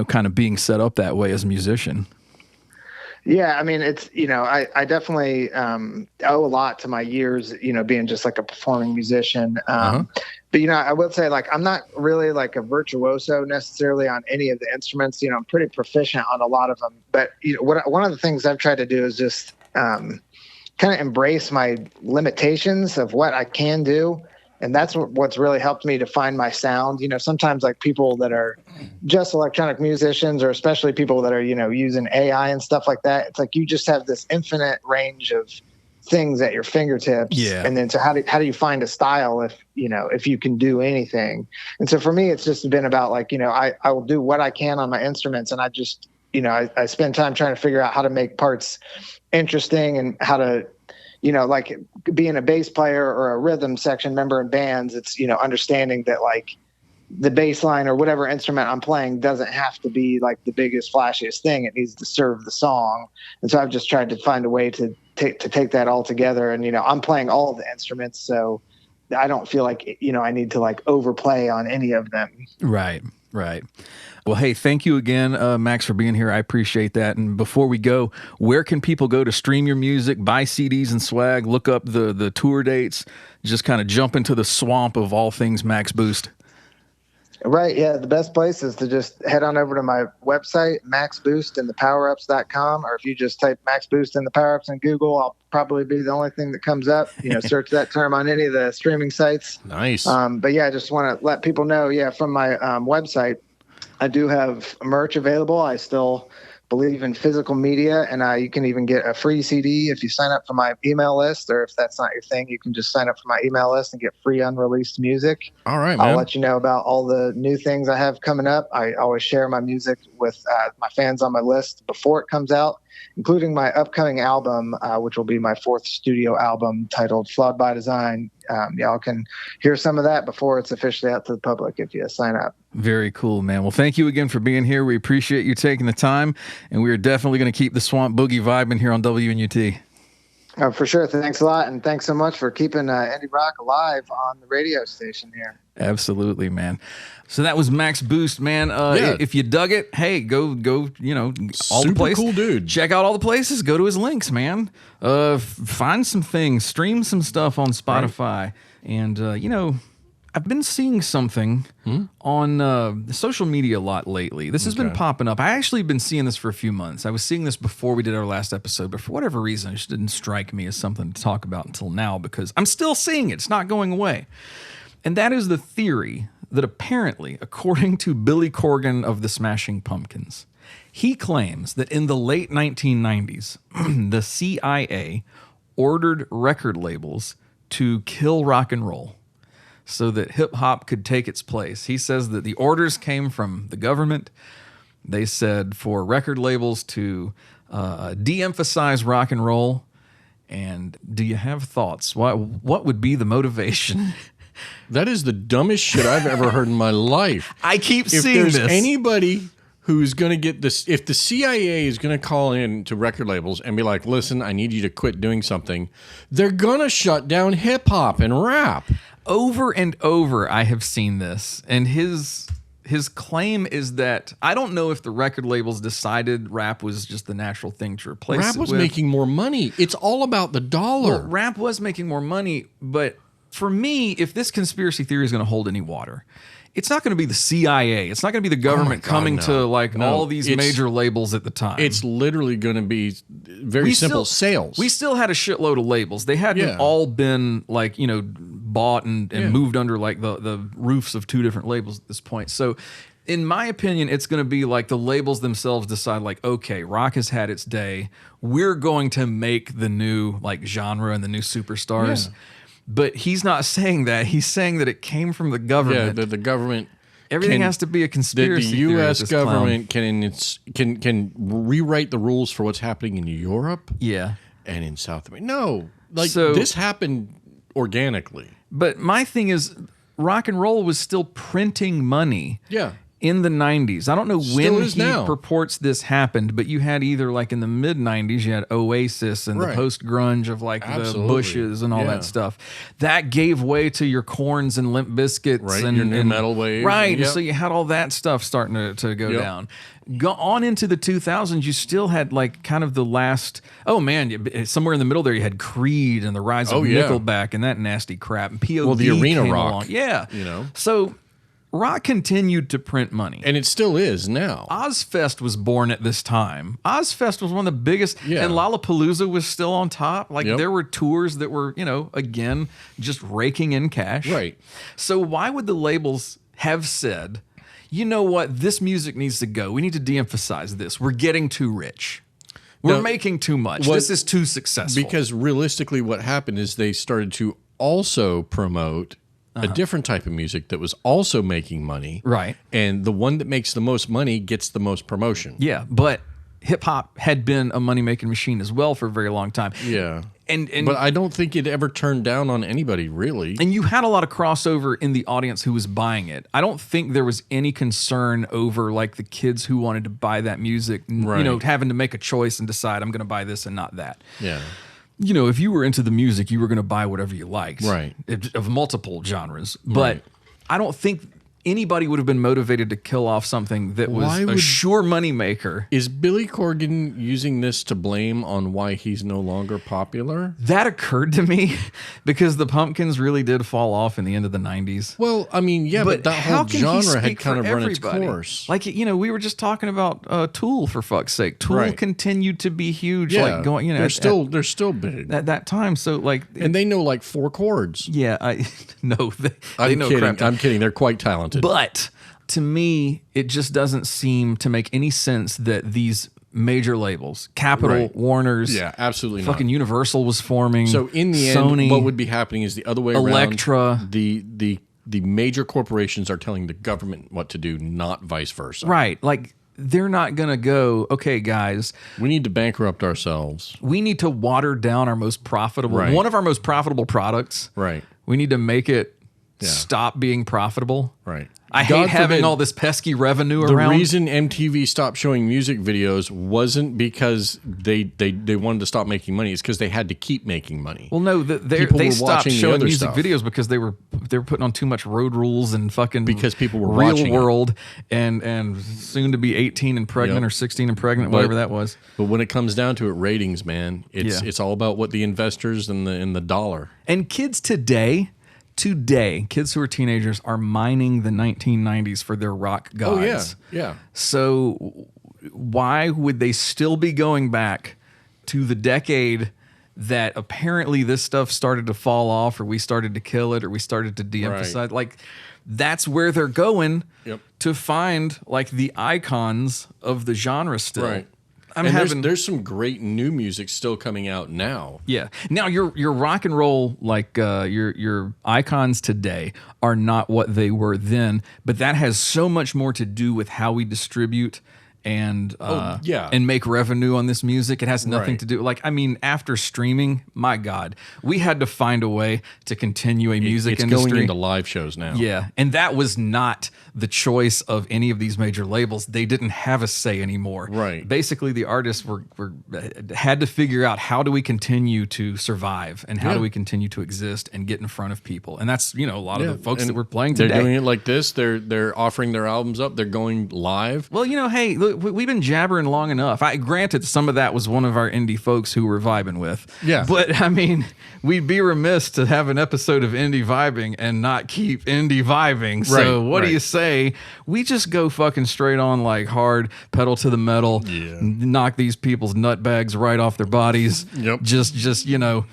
kind of being set up that way as a musician? Yeah, I mean, it's, I definitely owe a lot to my years, being just like a performing musician. But, I would say, like, I'm not really like a virtuoso necessarily on any of the instruments. I'm pretty proficient on a lot of them. But, one of the things I've tried to do is just kind of embrace my limitations of what I can do. And that's what's really helped me to find my sound. Sometimes like people that are just electronic musicians, or especially people that are, using AI and stuff like that, it's like you just have this infinite range of things at your fingertips. Yeah. And then so how do you find a style if you can do anything? And so for me, it's just been about like, I will do what I can on my instruments, and I just, I spend time trying to figure out how to make parts interesting and how to, like being a bass player or a rhythm section member in bands, it's, understanding that like the bass line or whatever instrument I'm playing doesn't have to be like the biggest, flashiest thing. It needs to serve the song. And so I've just tried to find a way to take that all together. And, I'm playing all of the instruments, so I don't feel like, I need to like overplay on any of them. Right. Right. Well, hey, thank you again, Max, for being here. I appreciate that. And before we go, where can people go to stream your music, buy CDs and swag, look up the tour dates, just kind of jump into the swamp of all things Max Boost? Right. Yeah. The best place is to just head on over to my website, maxboostandthepowerups.com. Or if you just type Max Boost and the Power Ups in Google, I'll probably be the only thing that comes up. Search that term on any of the streaming sites. Nice. But yeah, I just want to let people know, from my website, I do have merch available. I still believe in physical media, and you can even get a free CD if you sign up for my email list, or if that's not your thing, you can just sign up for my email list and get free unreleased music. All right, man. I'll let you know about all the new things I have coming up. I always share my music with my fans on my list before it comes out, including my upcoming album, which will be my 4th studio album titled Flawed by Design. Y'all can hear some of that before it's officially out to the public if you sign up. Very cool, man. Well, thank you again for being here. We appreciate you taking the time, and we are definitely going to keep the Swamp Boogie vibing here on WNUT. For sure. Thanks a lot, and thanks so much for keeping indie rock alive on the radio station here. Absolutely, man. So that was Max Boost, man. If you dug it, hey, go, all the places. Cool dude. Check out all the places. Go to his links, man. Find some things. Stream some stuff on Spotify. Right. And, I've been seeing something on social media a lot lately. This has been popping up. I actually been seeing this for a few months. I was seeing this before we did our last episode, but for whatever reason, it just didn't strike me as something to talk about until now because I'm still seeing it. It's not going away. And that is the theory that apparently, according to Billy Corgan of the Smashing Pumpkins, he claims that in the late 1990s, the CIA ordered record labels to kill rock and roll so that hip-hop could take its place. He says that the orders came from the government. They said for record labels to de-emphasize rock and roll. And do you have thoughts? What would be the motivation? That is the dumbest shit I've ever heard in my life. I keep seeing this. If there's anybody who's going to get this, if the CIA is going to call in to record labels and be like, listen, I need you to quit doing something, they're going to shut down hip-hop and rap. Over and over, I have seen this. And his claim is that, I don't know if the record labels decided rap was just the natural thing to replace it with. Rap was making more money. It's all about the dollar. Well, rap was making more money, but for me, if this conspiracy theory is going to hold any water, it's not going to be the CIA. It's not going to be the government coming to all these major labels at the time. It's literally going to be very simple sales. We still had a shitload of labels. They hadn't all been bought and moved under the roofs of 2 different labels at this point. So in my opinion, it's going to be like the labels themselves decide okay, rock has had its day. We're going to make the new genre and the new superstars. Yeah. But he's not saying that. He's saying that it came from the government. Yeah, that the government. Everything has to be a conspiracy. The U.S. government can rewrite the rules for what's happening in Europe. Yeah, and in South America. No, this happened organically. But my thing is, rock and roll was still printing money. Yeah. In the 90s. I don't know when he purports this happened, but you had either in the mid-90s, you had Oasis and the post-grunge of the Bushes and all that stuff. That gave way to your Korns and Limp Bizkits and your new metal wave. Right. Yep. So you had all that stuff starting to go down. Go on into the 2000s, you still had kind of the last, somewhere in the middle there you had Creed and the rise of Nickelback and that nasty crap. And POD well, the arena came rock. Along. Yeah. So rock continued to print money. And it still is now. Ozfest was born at this time. Ozfest was one of the biggest, and Lollapalooza was still on top. There were tours that were, again, just raking in cash. Right. So why would the labels have said, you know what, this music needs to go. We need to de-emphasize this. We're getting too rich. We're making too much. This is too successful. Because realistically what happened is they started to also promote a different type of music that was also making money. Right. And the one that makes the most money gets the most promotion. Yeah, but hip-hop had been a money-making machine as well for a very long time. Yeah. And but I don't think it ever turned down on anybody, really. And you had a lot of crossover in the audience who was buying it. I don't think there was any concern over the kids who wanted to buy that music, having to make a choice and decide, I'm going to buy this and not that. Yeah. If you were into the music, you were going to buy whatever you liked. Right. Of multiple genres. But I don't think anybody would have been motivated to kill off something that was a sure money maker. Is Billy Corgan using this to blame on why he's no longer popular? That occurred to me because the Pumpkins really did fall off in the end of the 90s. Well, I mean, yeah, but that how whole can he genre had speak kind for of run its everybody? course. Like, you know, we were just talking about Tool, for fuck's sake. Tool continued to be huge. Yeah, like going, you know, they're still big at that time. So like, and they know like 4 chords. Yeah, no, I'm know kidding. crap. I'm kidding. They're quite talented. But to me, it just doesn't seem to make any sense that these major labels, Capitol, Warner's, absolutely fucking not. Universal was forming. So in the Sony, end, what would be happening is the other way Electra, around. The major corporations are telling the government what to do, not vice versa. Right. Like, they're not going to go, okay, guys, we need to bankrupt ourselves. We need to water down our most profitable, one of our most profitable products. Right. We need to make it stop being profitable. Right. I hate having all this pesky revenue around. The reason MTV stopped showing music videos wasn't because they wanted to stop making money. It's because they had to keep making money. Well, no, they stopped showing music videos because they were putting on too much road rules and fucking because people were real watching world and soon to be 18 and pregnant or 16 and pregnant, whatever that was. But when it comes down to it, ratings, man, it's all about what the investors and the dollar. And kids today, kids who are teenagers are mining the 1990s for their rock gods. Oh, yeah. So why would they still be going back to the decade that apparently this stuff started to fall off, or we started to kill it, or we started to de-emphasize? Right. Like, that's where they're going to find, like, the icons of the genre still. Right. There's some great new music still coming out now. Yeah. Now your rock and roll, like your icons today are not what they were then, but that has so much more to do with how we distribute and make revenue on this music. It has nothing to do, like, I mean, after streaming, my God, we had to find a way to continue a music industry. It's going into live shows now. Yeah, and that was not the choice of any of these major labels. They didn't have a say anymore. Right. Basically, the artists had to figure out, how do we continue to survive and how do we continue to exist and get in front of people. And that's, you know, a lot of the folks that we're playing today. They're doing it like this. They're offering their albums up. They're going live. Well, you know, hey, look, we've been jabbering long enough. Granted, some of that was one of our indie folks who we're vibing with. Yeah. But I mean, we'd be remiss to have an episode of Indie Vibing and not keep indie vibing. So what do you say? We just go fucking straight on, like, hard, pedal to the metal, knock these people's nut bags right off their bodies. Yep. Just you know,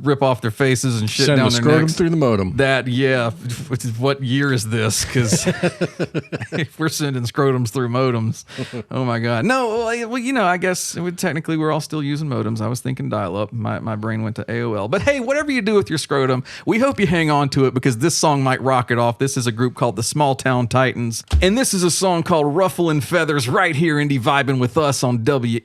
rip off their faces and shit Send down the their scrotum necks. through the modem. What year is this? Because if we're sending scrotums through modems, oh my God. No, well, you know, I guess technically we're all still using modems. I was thinking dial-up. My brain went to AOL. But hey, whatever you do with your scrotum, we hope you hang on to it, because this song might rock it off. This is a group called the Small Town Titans, and this is a song called Rufflin' Feathers, right here, Indie Vibing with us on WNUT.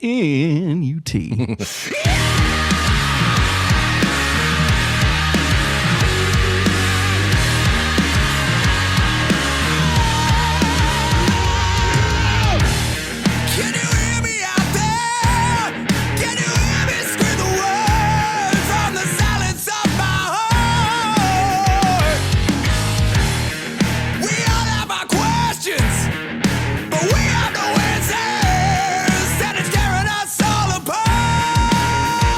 But we have no answers, and it's tearing us all apart.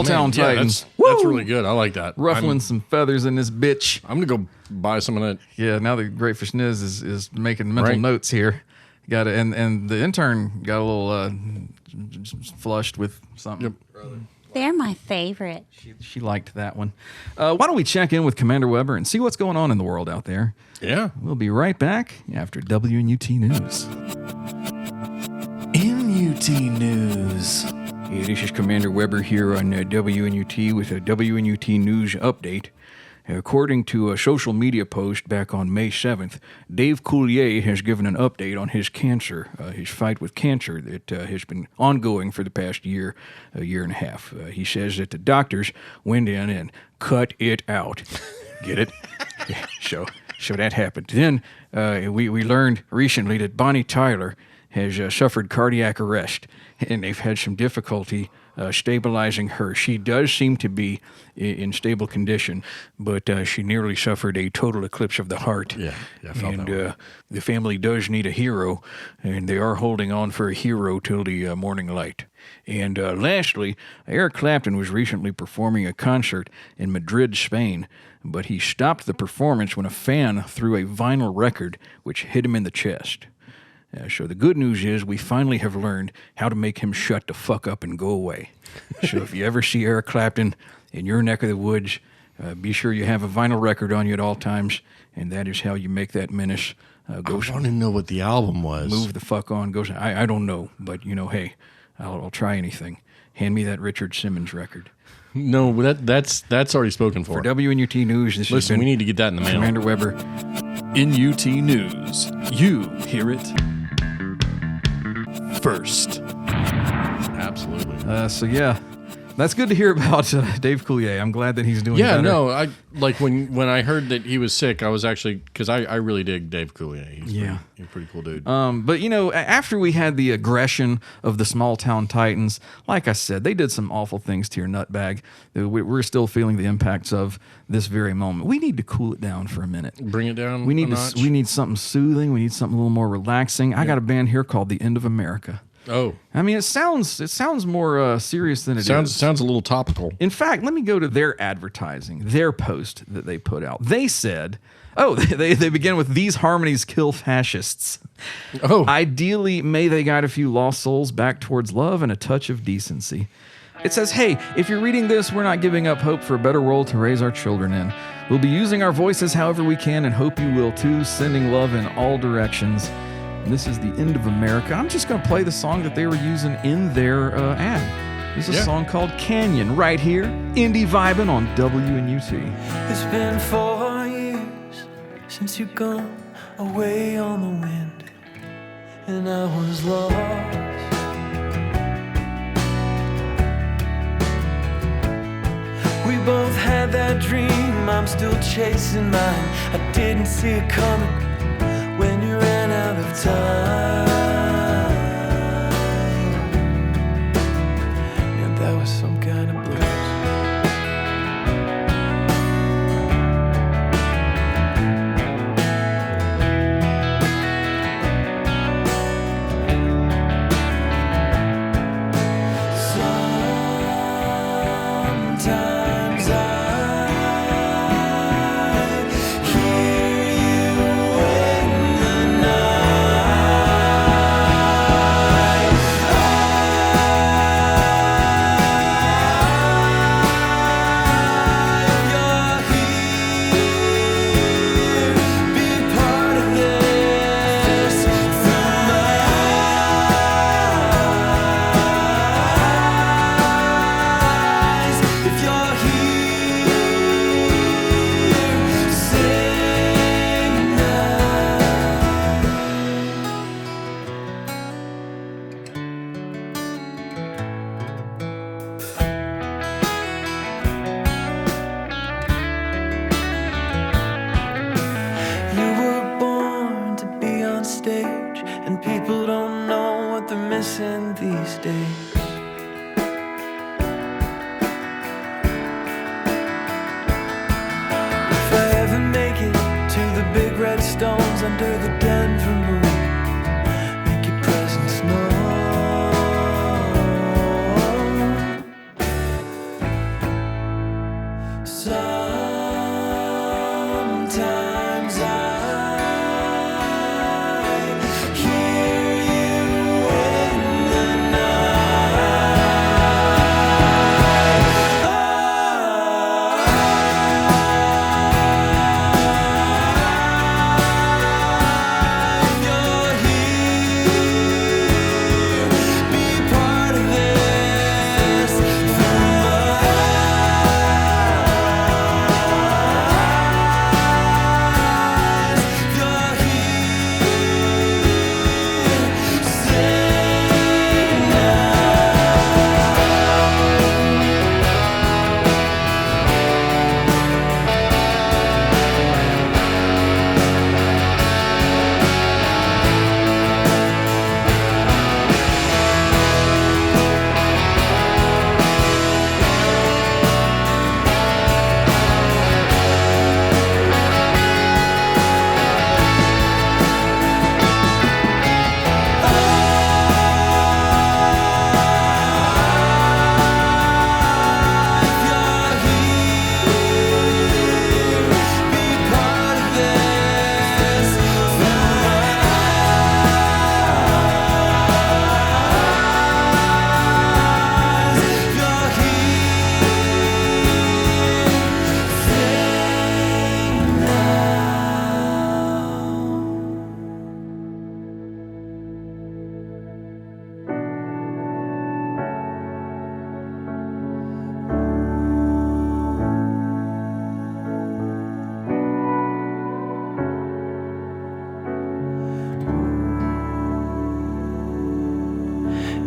Small Town Yeah, Titans. that's really good. I like that. Ruffling some feathers in this bitch. I'm gonna go buy some of that. Yeah, now the Great Fish Niz is making mental notes here. Got it, and the intern got a little flushed with something. Yep. They're my favorite. She liked that one. Why don't we check in with Commander Weber and see what's going on in the world out there? Yeah. We'll be right back after WNUT News. NUT News. Hey, this is Commander Weber here on WNUT with a WNUT News update. According to a social media post back on May 7th, Dave Coulier has given an update on his cancer, his fight with cancer that has been ongoing for the past year, a year and a half. He says that the doctors went in and cut it out. Get it? So that happened. Then we learned recently that Bonnie Tyler has suffered cardiac arrest, and they've had some difficulty stabilizing her. She does seem to be in stable condition, but she nearly suffered a total eclipse of the heart. Yeah, I felt and that way. the family does need a hero, and they are holding on for a hero till the morning light. And lastly, Eric Clapton was recently performing a concert in Madrid, Spain, but he stopped the performance when a fan threw a vinyl record which hit him in the chest. So the good news is we finally have learned how to make him shut the fuck up and go away. So if you ever see Eric Clapton in your neck of the woods, be sure you have a vinyl record on you at all times, and that is how you make that menace go. I want to know what the album was. Move the fuck on. Goes. I don't know, but hey, I'll try anything. Hand me that Richard Simmons record. No, that's already spoken for. For WNUT News, this has been we need to get that in the mail. Commander Weber. NUT News. You hear it first. Absolutely. So yeah, that's good to hear about Dave Coulier. I'm glad that he's doing better. No, I like when I heard that he was sick, I was actually, because I really dig Dave Coulier. He's a pretty cool dude. But after we had the aggression of the Small Town Titans, like I said, they did some awful things to your nutbag that we're still feeling the impacts of this very moment. We need to cool it down for a minute. Bring it down. We a notch. we need something soothing. We need something a little more relaxing. I got a band here called The End of America. Oh, I mean, it sounds more serious than it is. Sounds a little topical. In fact, let me go to their advertising, their post that they put out. They said, they begin with, "These harmonies kill fascists. Oh, Ideally, may they guide a few lost souls back towards love and a touch of decency." It says, "Hey, if you're reading this, we're not giving up hope for a better world to raise our children in. We'll be using our voices however we can and hope you will too, sending love in all directions. And this is The End of America." I'm just going to play the song that they were using in their ad. This is a song called Canyon right here, indie vibing on WNUT. It's been 4 years since you've gone away on the wind, and I was lost. We both had that dream, I'm still chasing mine. I didn't see it coming when you ran out of time. And that was some kind of blues. Sometimes missing these days. If I ever make it to the big red stones under the Denver moon, make your presence known. Sometimes I hear you in the night. You're here, be part of this through my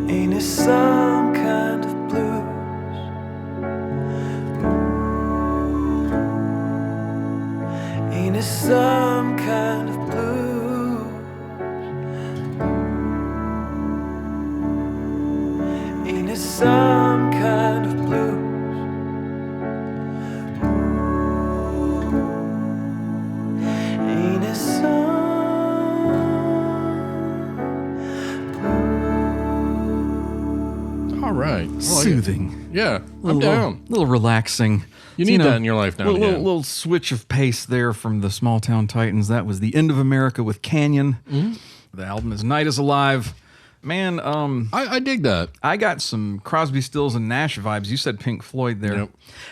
Ain't it some kind of blues? Ain't it some kind of blues? Ain't it some kind of blues? Ain't it some? All right. Well, Soothing. Yeah, I'm down. Little relaxing. You need that in your life now and again. Little switch of pace there from the Small Town Titans. That was The End of America with Canyon. Mm-hmm. The album is Night is Alive. Man, I dig that. I got some Crosby, Stills, and Nash vibes. You said Pink Floyd there. Yep.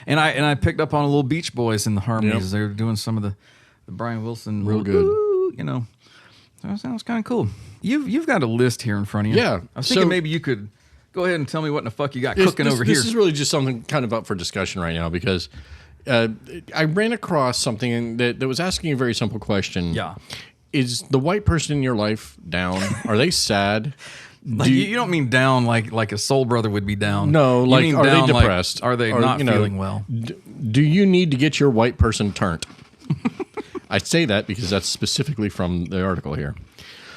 And I picked up on a little Beach Boys in the harmonies. Yep. They were doing some of the Brian Wilson. Real good. Ooh, you know. So that sounds kind of cool. You've got a list here in front of you. Yeah. I was thinking So- maybe you could go ahead and tell me what in the fuck you got cooking over here. This is really just something kind of up for discussion right now because I ran across something that was asking a very simple question. Yeah. Is the white person in your life down? Are they sad? Like you don't mean down like a soul brother would be down. No, You like mean are they down like, depressed? are they not feeling well? Do you need to get your white person turnt? I say that because that's specifically from the article here.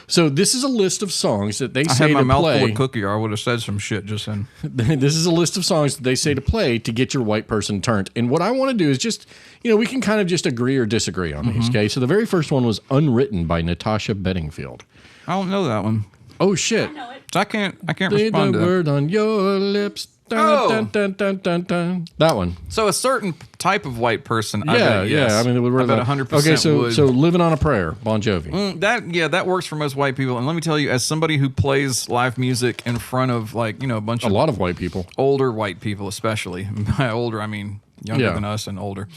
So this is a list of songs that they I say had my to mouth play. full of cookie, or I would have said some shit just then. This is a list of songs that they say to play to get your white person turned. And what I want to do is just, we can kind of just agree or disagree on these, okay? So the very first one was Unwritten by Natasha Bedingfield. I don't know that one. Oh, shit. So I can't Lay respond the to that. word on your lips. Dun, Oh. dun, dun, dun, dun, dun. That one. So a certain type of white person, I Yeah, bet, yes. yeah. I mean, I bet 100% Okay, so would. Living on a Prayer, Bon Jovi. That works for most white people. And let me tell you, as somebody who plays live music in front of a bunch A of lot of white people. older white people, especially by older, I mean younger Yeah. than us and older.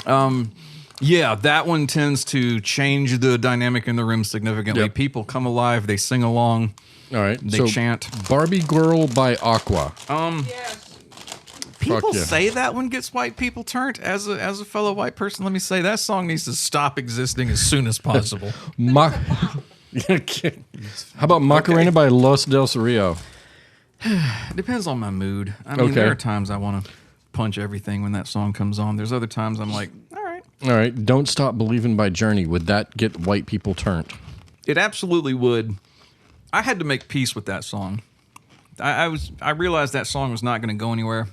That one tends to change the dynamic in the room significantly. Yep. People come alive, they sing along, All right. they chant. Barbie Girl by Aqua. People yeah. say that one gets white people turned. As a fellow white person, let me say that song needs to stop existing as soon as possible. How about Macarena by Los Del Rio? It depends on my mood. I mean, Okay. there are times I want to punch everything when that song comes on. There's other times I'm like, all right. All right. Don't Stop Believing by Journey. Would that get white people turned? It absolutely would. I had to make peace with that song. I realized that song was not going to go anywhere.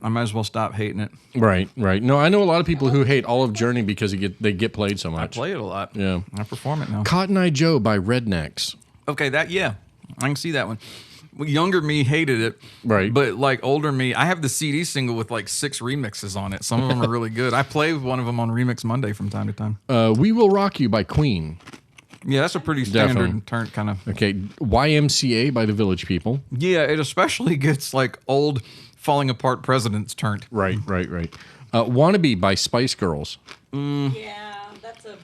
I might as well stop hating it. Right, right. No, I know a lot of people who hate all of Journey because they get played so much. I play it a lot. Yeah. I perform it now. Cotton Eye Joe by Rednecks. Okay, I can see that one. younger me hated it. Right. But like older me, I have the CD single with like 6 remixes on it. Some of them are really good. I play with one of them on Remix Monday from time to time. We Will Rock You by Queen. Yeah, that's a pretty standard Definitely. turnt kind of. Okay. YMCA by the Village People. Yeah, it especially gets like old falling apart presidents turnt. Right. Wannabe by Spice Girls. Yeah, that's a.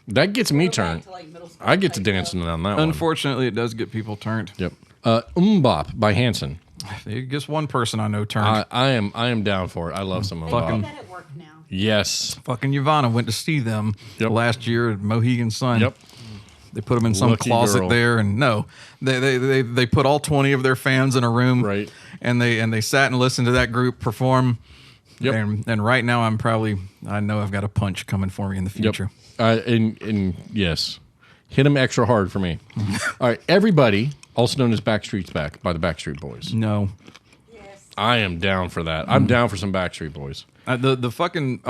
That gets me turned. To, like, middle school I get to type dancing on that Unfortunately, it does get people turnt. one. Yep. Bop by Hanson. It gets one person I know turnt. I am down for it. I love some They Bop. do that at work now. Yes. Fucking Yvonne went to see them last year at Mohegan Sun. Yep. They put them in some Lucky closet girl. there, and no, they put all 20 of their fans in a room, Right. And they sat and listened to that group perform. Yep. And right now I know I've got a punch coming for me in the future. Yep. And yes, hit them extra hard for me. All right, Everybody, also known as Backstreet's Back by the Backstreet Boys. No, I am down for that. I'm down for some Backstreet Boys. the fucking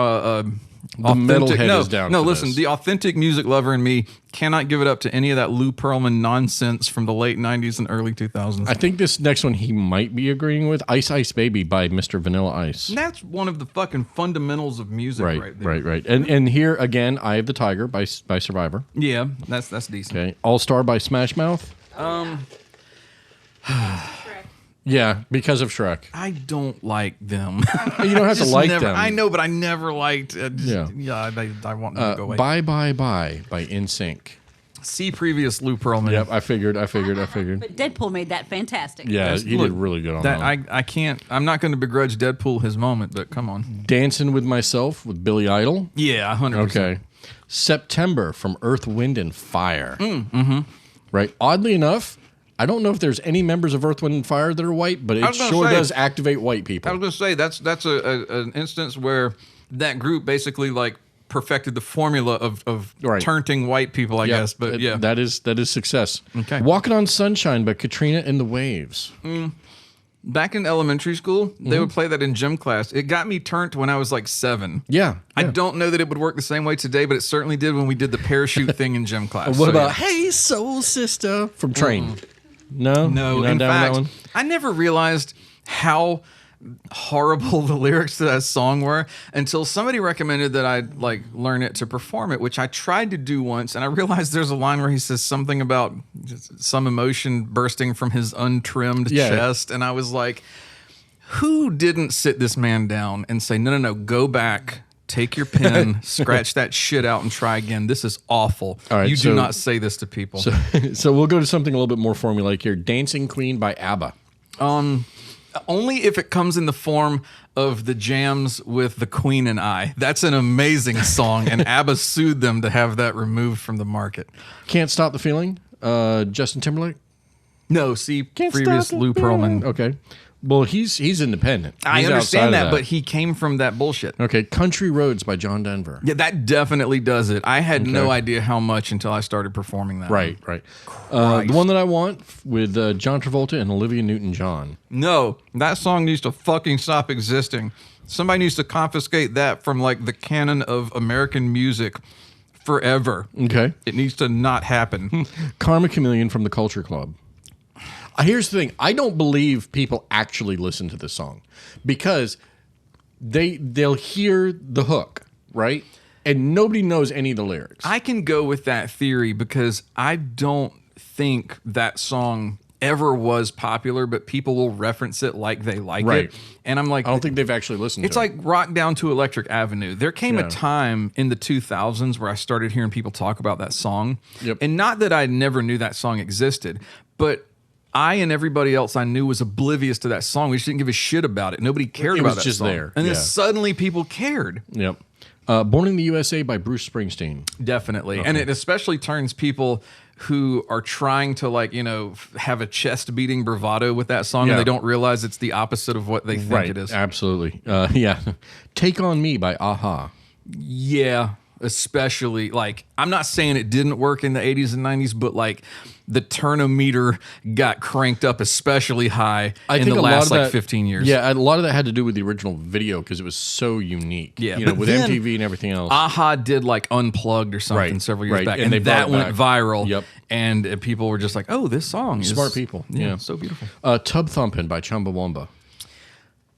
The metalhead is down. No, for listen, this. the authentic music lover in me cannot give it up to any of that Lou Pearlman nonsense from the late 90s and early 2000s. I think this next one he might be agreeing with. Ice Ice Baby by Mr. Vanilla Ice. That's one of the fucking fundamentals of music right there. Right. And here again, Eye of the Tiger by Survivor. Yeah, that's decent. Okay, All Star by Smash Mouth. Yeah, because of Shrek. I don't like them. You don't have to Just like never, them. I know, but I never liked. I want them to go away. Bye Bye Bye by NSYNC. See previous Lou Pearlman. Yep, I figured. But Deadpool made that fantastic. Yeah, he Look, did really good on that. that. I can't. I'm not going to begrudge Deadpool his moment, but come on. Dancing with Myself with Billy Idol. Yeah, 100%. Okay. September from Earth, Wind, and Fire. Right. Oddly enough, I don't know if there's any members of Earth, Wind, and Fire that are white, but it sure does activate white people. I was going to say that's an instance where that group basically like perfected the formula of turnting white people, I guess. But yeah, that is success. Okay. Walking on Sunshine by Katrina and the Waves. back in elementary school, they would play that in gym class. It got me turned when I was like 7. Yeah. I don't know that it would work the same way today, but it certainly did when we did the parachute thing in gym class. What about Hey Soul Sister from Train? No? No, You're not in down with fact, that one? I never realized how horrible the lyrics to that song were until somebody recommended that I like learn it to perform it, which I tried to do once, and I realized there's a line where he says something about just some emotion bursting from his untrimmed chest, and I was like, who didn't sit this man down and say, no, go back, take your pen, scratch that shit out and try again. This is awful. All right, you do not say this to people. So we'll go to something a little bit more formulaic here. Dancing Queen by ABBA. Only if it comes in the form of the jams with the Queen and I. That's an amazing song, and ABBA sued them to have that removed from the market. Can't Stop the Feeling. Justin Timberlake. No, see, previous Lou Pearlman. Okay. Well, he's independent. I He's outside understand of that, but he came from that bullshit. Okay, Country Roads by John Denver. Yeah, that definitely does it. I had no idea how much until I started performing that. Right. The one that I want with John Travolta and Olivia Newton-John. No, that song needs to fucking stop existing. Somebody needs to confiscate that from like the canon of American music forever. Okay. It needs to not happen. Karma Chameleon from the Culture Club. Here's the thing. I don't believe people actually listen to this song because they'll hear the hook, right? And nobody knows any of the lyrics. I can go with that theory because I don't think that song ever was popular, but people will reference it like they like it. And I'm like, I don't think they've actually listened to it. It's like Rock Down to Electric Avenue. There came a time in the 2000s where I started hearing people talk about that song. Yep. And not that I never knew that song existed, but I and everybody else I knew was oblivious to that song. We just didn't give a shit about it. Nobody cared about that just song. there. And then suddenly people cared. Yep. Born in the USA by Bruce Springsteen. Definitely. Okay. And it especially turns people who are trying to have a chest beating bravado with that song and they don't realize it's the opposite of what they think it is. Absolutely. Take On Me by Aha. Yeah. especially like I'm not saying it didn't work in the 80s and 90s, but like the turnometer got cranked up especially high in the last like 15 years. Yeah, a lot of that had to do with the original video because it was so unique. Yeah, you know, but with then MTV and everything else. Aha did like Unplugged or something several years back, and they that brought it went back. viral. Yep. And people were just like, "Oh, this song is Smart people. Yeah. so beautiful." Tub Thumpin' by Chumbawamba.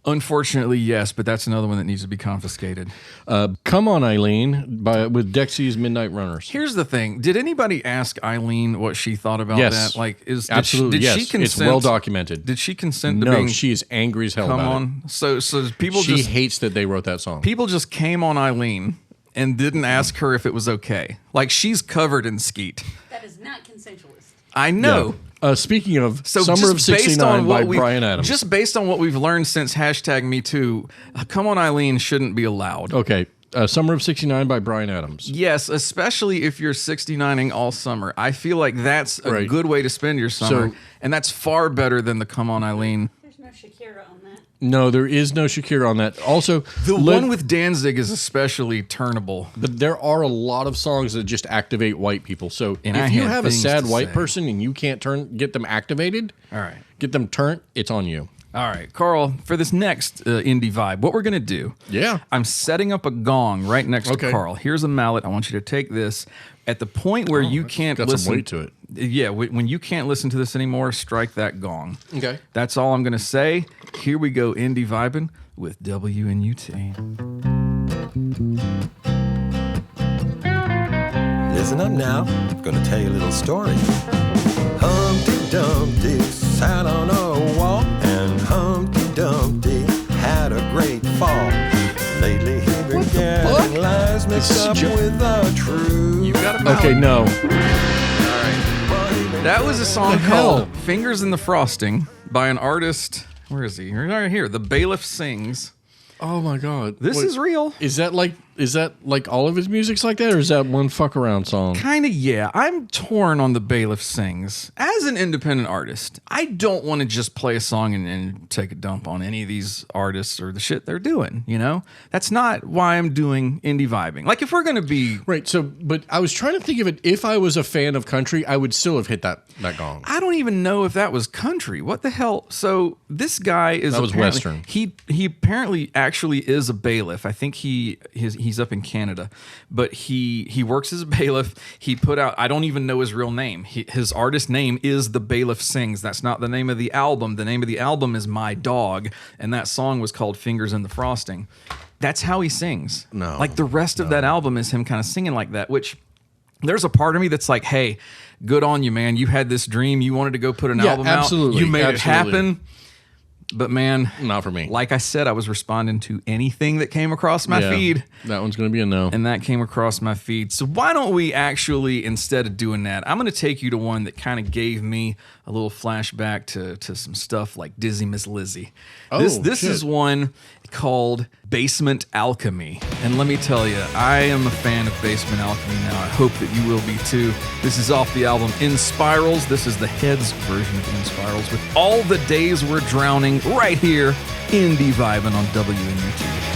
Unfortunately, yes, but that's another one that needs to be confiscated. Come On Eileen with Dexy's Midnight Runners. Here's the thing: did anybody ask Eileen what she thought about Yes. that? Like, Absolutely, did yes. she consent? It's well documented. Did she consent to No, being? she is angry as hell Come about on. So people it. She just hates that they wrote that song. people just came on Eileen and didn't ask her if it was okay. Like she's covered in skeet. That is not consensualist. I know. Speaking of So Summer of just based 69 on by what Bryan Adams. Just based on what we've learned since #MeToo, Come On Eileen shouldn't be allowed. Okay. Summer of 69 by Bryan Adams. Yes, especially if you're 69ing all summer. I feel like that's a Right. good way to spend your summer. So- and that's far better than the Come On Eileen. There's no Shakira on that. No, there is no Shakira on that. Also, The one with Danzig is especially turnable. But there are a lot of songs that just activate white people. So And I if you had have a things sad to white say. person and you can't get them activated, All right. get them turned, it's on you. All right, Carl, for this next indie vibe, what we're going to do, Yeah. I'm setting up a gong right next Okay. to Carl. Here's a mallet. I want you to take this. At the point where you can't got listen some weight to it. Yeah, when you can't listen to this anymore, strike that gong. Okay. That's all I'm going to say. Here we go, indie vibing with WNUT. Listen up now, I'm gonna tell you a little story. Humpty Dumpty sat on a wall, and Humpty Dumpty had a great fall. Lately he been getting lies mixed up with the truth. You got a mallet. Okay, no. That was a song The hell? called Fingers in the Frosting by an artist. Where is he? Right here. The Bailiff Sings. Oh my God. This Wait, is real. Is that like all of his music's like that, or is that one fuck around song? Kind of, yeah. I'm torn on the Bailiff Sings. As an independent artist, I don't want to just play a song and take a dump on any of these artists or the shit they're doing, you know? That's not why I'm doing indie vibing. Like, if we're going to be... Right, so, but I was trying to think of it, if I was a fan of country, I would still have hit that gong. I don't even know if that was country. What the hell? So this guy is That was apparently- Western. He apparently actually is a bailiff. I think he's up in Canada, but he works as a bailiff. He put out, I don't even know his real name. His artist name is The Bailiff Sings. That's not the name of the album. The name of the album is My Dog, and that song was called Fingers in the Frosting. That's how he sings. No, like the rest of that album is him kind of singing like that, which there's a part of me that's like, hey, good on you, man. You had this dream. You wanted to go put an album absolutely, out. You made it absolutely. happen. But man, Not for me. like I said, I was responding to anything that came across my Yeah, feed. That one's going to be a no. And that came across my feed. So why don't we actually, instead of doing that, I'm going to take you to one that kind of gave me a little flashback to some stuff like Dizzy Miss Lizzy. This shit. is one called Basement Alchemy. And let me tell you, I am a fan of Basement Alchemy now. I hope that you will be too. This is off the album In Spirals. This is the Heads version of In Spirals with All the Days We're Drowning right here, Indie Vibin' on WNUT.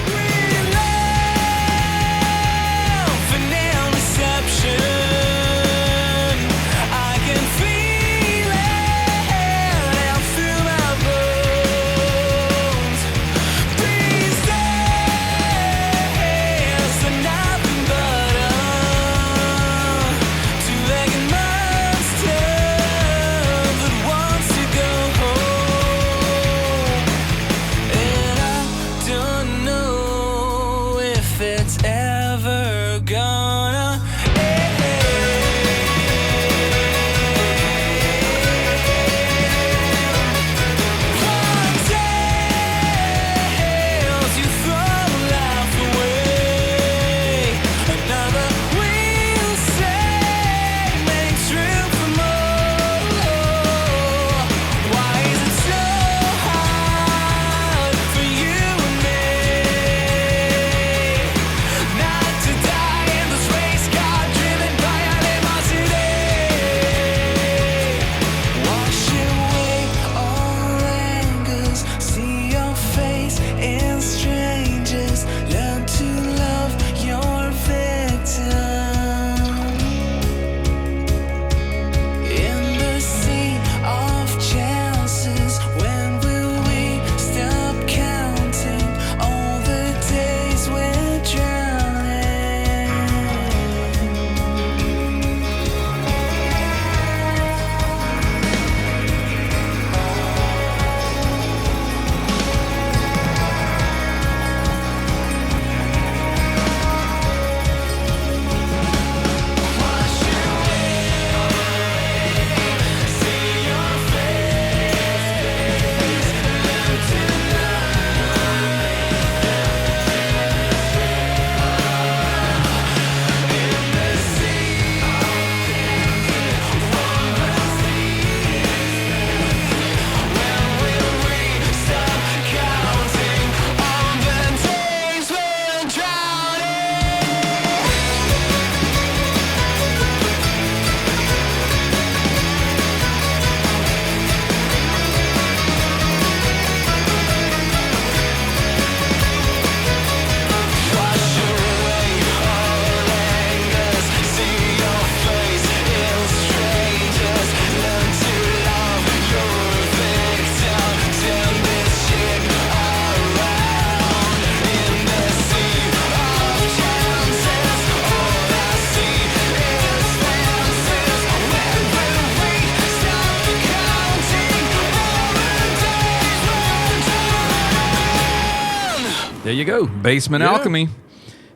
There you go. Basement Alchemy.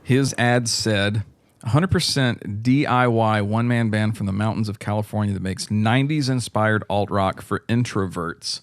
His ad said, 100% DIY one-man band from the mountains of California that makes 90s-inspired alt-rock for introverts.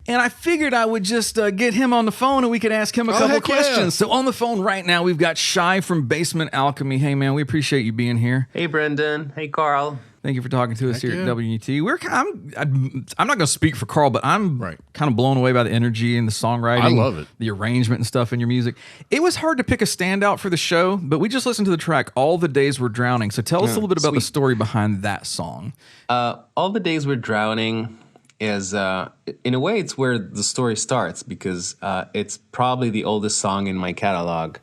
And I figured I would just get him on the phone and we could ask him a couple of questions. Yeah. So on the phone right now, we've got Shai from Basement Alchemy. Hey, man, we appreciate you being here. Hey, Brendan. Hey, Carl. Thank you for talking to us here at WNUT. I'm not going to speak for Carl, but I'm kind of blown away by the energy and the songwriting. I love it. The arrangement and stuff in your music. It was hard to pick a standout for the show, but we just listened to the track All the Days We're Drowning. So tell us a little bit about the story behind that song. All the Days We're Drowning is, in a way, it's where the story starts because it's probably the oldest song in my catalog.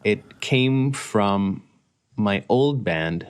It came from my old band,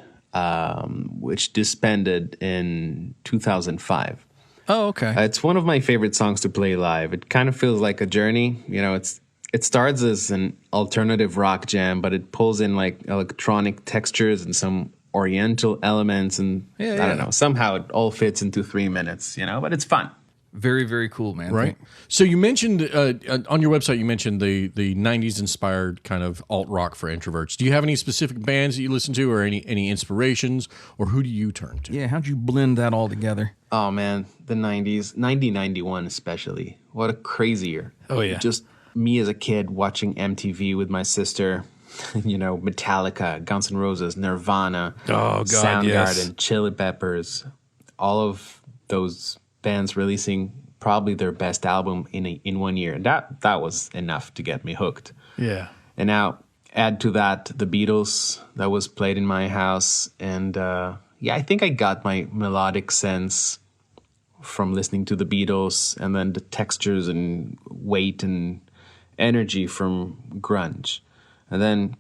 which disbanded in 2005. Oh, okay. It's one of my favorite songs to play live. It kind of feels like a journey. You know, it starts as an alternative rock jam, but it pulls in like electronic textures and some oriental elements, and I don't know. Somehow it all fits into 3 minutes, you know, but it's fun. Very, very cool, man. Right. So you mentioned on your website, you mentioned the 90s inspired kind of alt rock for introverts. Do you have any specific bands that you listen to or any inspirations, or who do you turn to? Yeah, how'd you blend that all together? Oh, man, the 90s, 1991 especially. What a crazy year. Oh, yeah. Just me as a kid watching MTV with my sister, you know, Metallica, Guns N' Roses, Nirvana, Soundgarden, Chili Peppers, all of those bands releasing probably their best album in 1 year. And that was enough to get me hooked. Yeah. And now add to that the Beatles that was played in my house. And I think I got my melodic sense from listening to the Beatles, and then the textures and weight and energy from grunge. And then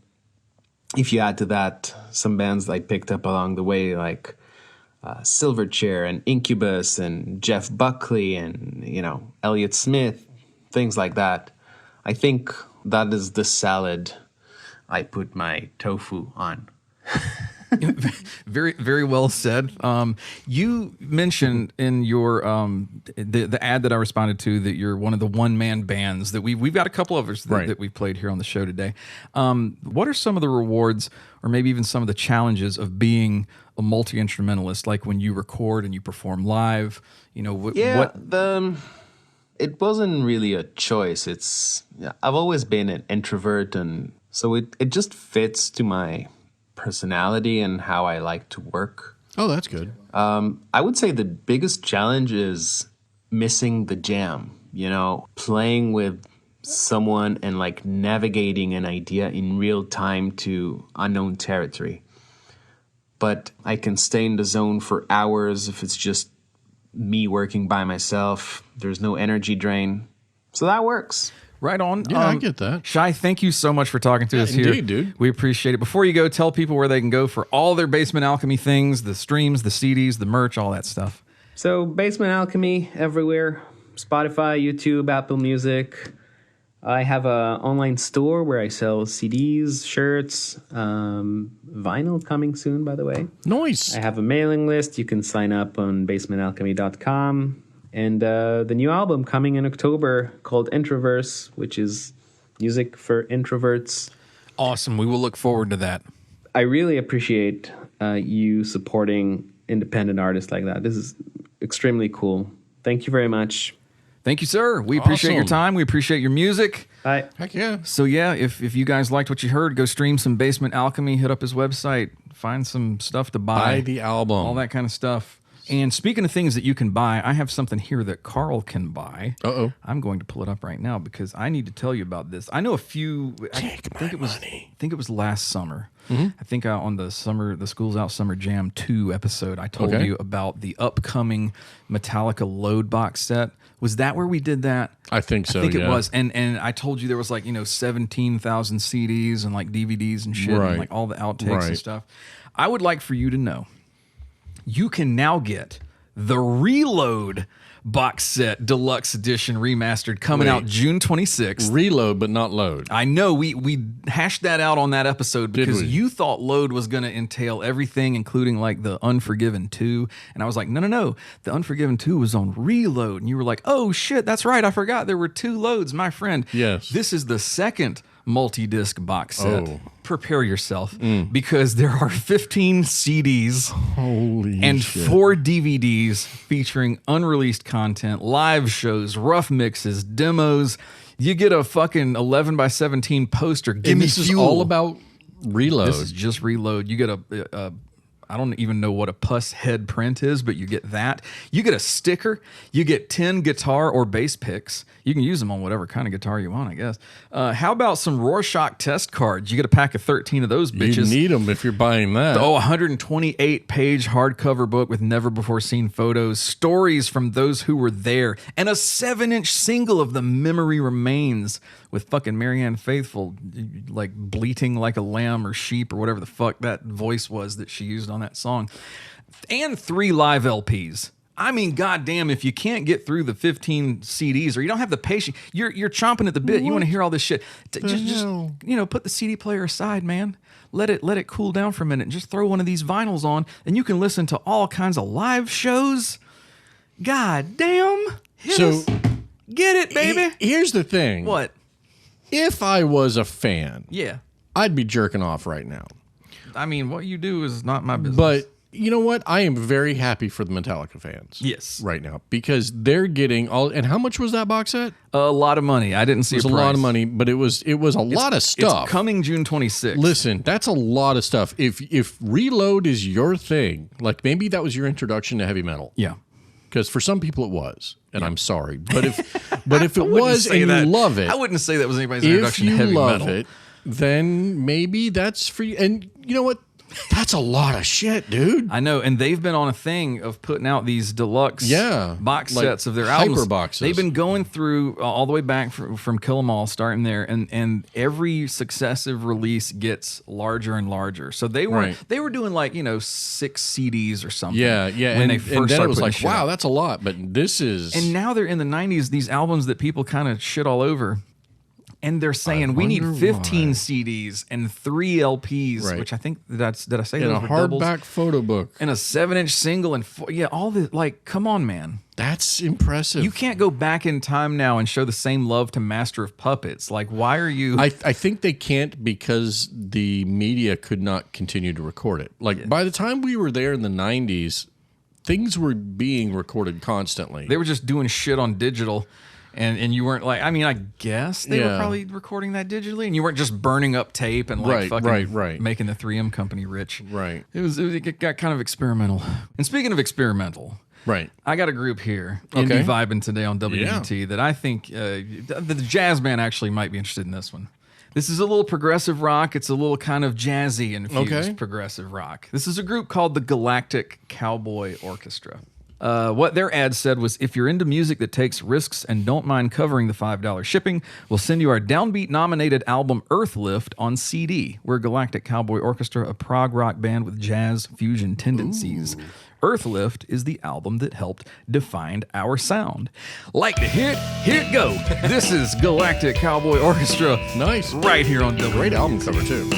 if you add to that some bands I picked up along the way, like Silverchair and Incubus and Jeff Buckley and, you know, Elliott Smith, things like that. I think that is the salad I put my tofu on. Very, very well said. You mentioned in your the ad that I responded to that you're one of the one-man bands that we've got a couple of us that we've played here on the show today. What are some of the rewards, or maybe even some of the challenges of being a multi-instrumentalist, like when you record and you perform live? You know, it wasn't really a choice. I've always been an introvert, and so it just fits to my personality and how I like to work. Oh, that's good. I would say the biggest challenge is missing the jam, you know, playing with someone and like navigating an idea in real time to unknown territory. But I can stay in the zone for hours if it's just me working by myself. There's no energy drain. So that works. Right on. Yeah, I get that. Shai, thank you so much for talking to us here. Indeed, dude. We appreciate it. Before you go, tell people where they can go for all their Basement Alchemy things, the streams, the CDs, the merch, all that stuff. So Basement Alchemy everywhere. Spotify, YouTube, Apple Music. I have an online store where I sell CDs, shirts, vinyl coming soon, by the way. Nice. I have a mailing list. You can sign up on basementalchemy.com. And the new album coming in October called Introverse, which is music for introverts. Awesome. We will look forward to that. I really appreciate you supporting independent artists like that. This is extremely cool. Thank you very much. Thank you, sir. We appreciate your time. We appreciate your music. Bye. Heck yeah. So, yeah, if you guys liked what you heard, go stream some Basement Alchemy, hit up his website, find some stuff to buy. Buy the album. All that kind of stuff. And speaking of things that you can buy, I have something here that Carl can buy. Uh-oh. I'm going to pull it up right now because I need to tell you about this. I know a few. I think it was last summer. Mm-hmm. I think on the School's Out Summer Jam 2 episode, I told you about the upcoming Metallica Load box set. Was that where we did that? I think so. I think it was. And I told you there was 17,000 CDs and like DVDs and shit, and like all the outtakes and stuff. I would like for you to know, you can now get the Reload box set deluxe edition remastered coming out June 26th. Reload, but not Load. I know we hashed that out on that episode because you thought Load was going to entail everything, including like the Unforgiven 2. And I was like, no. The Unforgiven 2 was on Reload. And you were like, oh shit, that's right. I forgot there were 2 loads, my friend. Yes. This is the second multi-disc box set. Oh. Prepare yourself because there are 15 CDs and shit. 4 DVDs featuring unreleased content, live shows, rough mixes, demos. You get a fucking 11 by 17 poster. Give And me this is fuel. all about Reload. This is just Reload. You get a I don't even know what a puss head print is, but you get that. You get a sticker. You get 10 guitar or bass picks. You can use them on whatever kind of guitar you want, I guess. How about some Rorschach test cards? You get a pack of 13 of those bitches. You need them if you're buying that. Oh, 128-page hardcover book with never-before-seen photos, stories from those who were there, and a 7-inch single of The Memory Remains with fucking Marianne Faithfull, like bleating like a lamb or sheep or whatever the fuck that voice was that she used on that song. And 3 live LPs. I mean, goddamn, if you can't get through the 15 CDs or you don't have the patience, you're chomping at the bit. You want to hear all this shit. Just put the CD player aside, man. Let it cool down for a minute and just throw one of these vinyls on and you can listen to all kinds of live shows. God damn. Get it, baby. Here's the thing. What? If I was a fan, Yeah. I'd be jerking off right now. I mean, what you do is not my business. But you know what? I am very happy for the Metallica fans. Yes. Right now. Because they're getting all... And how much was that box set? A lot of money. I didn't see It was a lot of money, but it was a lot of stuff. It's coming June 26th. Listen, that's a lot of stuff. If Reload is your thing, like maybe that was your introduction to heavy metal. Yeah. Because for some people it was, and I'm sorry. But if it was and you love it... I wouldn't say that was anybody's introduction to heavy metal. If you love it, then maybe that's for you. And you know what? That's a lot of shit, dude. I know, and they've been on a thing of putting out these deluxe box like sets of their albums. hyper boxes. They've been going through all the way back from Kill 'Em All, starting there, and every successive release gets larger and larger. So they were doing like 6 CDs or something. Yeah. When they first and then started it was putting like, shit wow, out. that's a lot. But this is... And now they're in the 90s, these albums that people kind of shit all over. And they're saying we need 15 CDs and 3 LPs, which I think did I say in those a were doubles? hardback photo book. And a 7-inch single and all the come on, man. That's impressive. You can't go back in time now and show the same love to Master of Puppets. Like, why are you? I think they can't because the media could not continue to record it. Like by the time we were there in the 90s, things were being recorded constantly. They were just doing shit on digital. And you weren't like, I mean, I guess they were probably recording that digitally, and you weren't just burning up tape and like making the 3M company rich. Right. It got kind of experimental. And speaking of experimental, I got a group here, Indie Vibin' today on WNUT that I think the jazz band actually might be interested in this one. This is a little progressive rock. It's a little kind of jazzy infused progressive rock. This is a group called the Galactic Cowboy Orchestra. What their ad said was, if you're into music that takes risks and don't mind covering the $5 shipping, we'll send you our Downbeat-nominated album Earthlift on CD. We're Galactic Cowboy Orchestra, a prog rock band with jazz fusion tendencies. Ooh. Earthlift is the album that helped define our sound. Like to hear it? Here it go. This is Galactic Cowboy Orchestra. Nice. Right here on WNUT. Great album cover, too.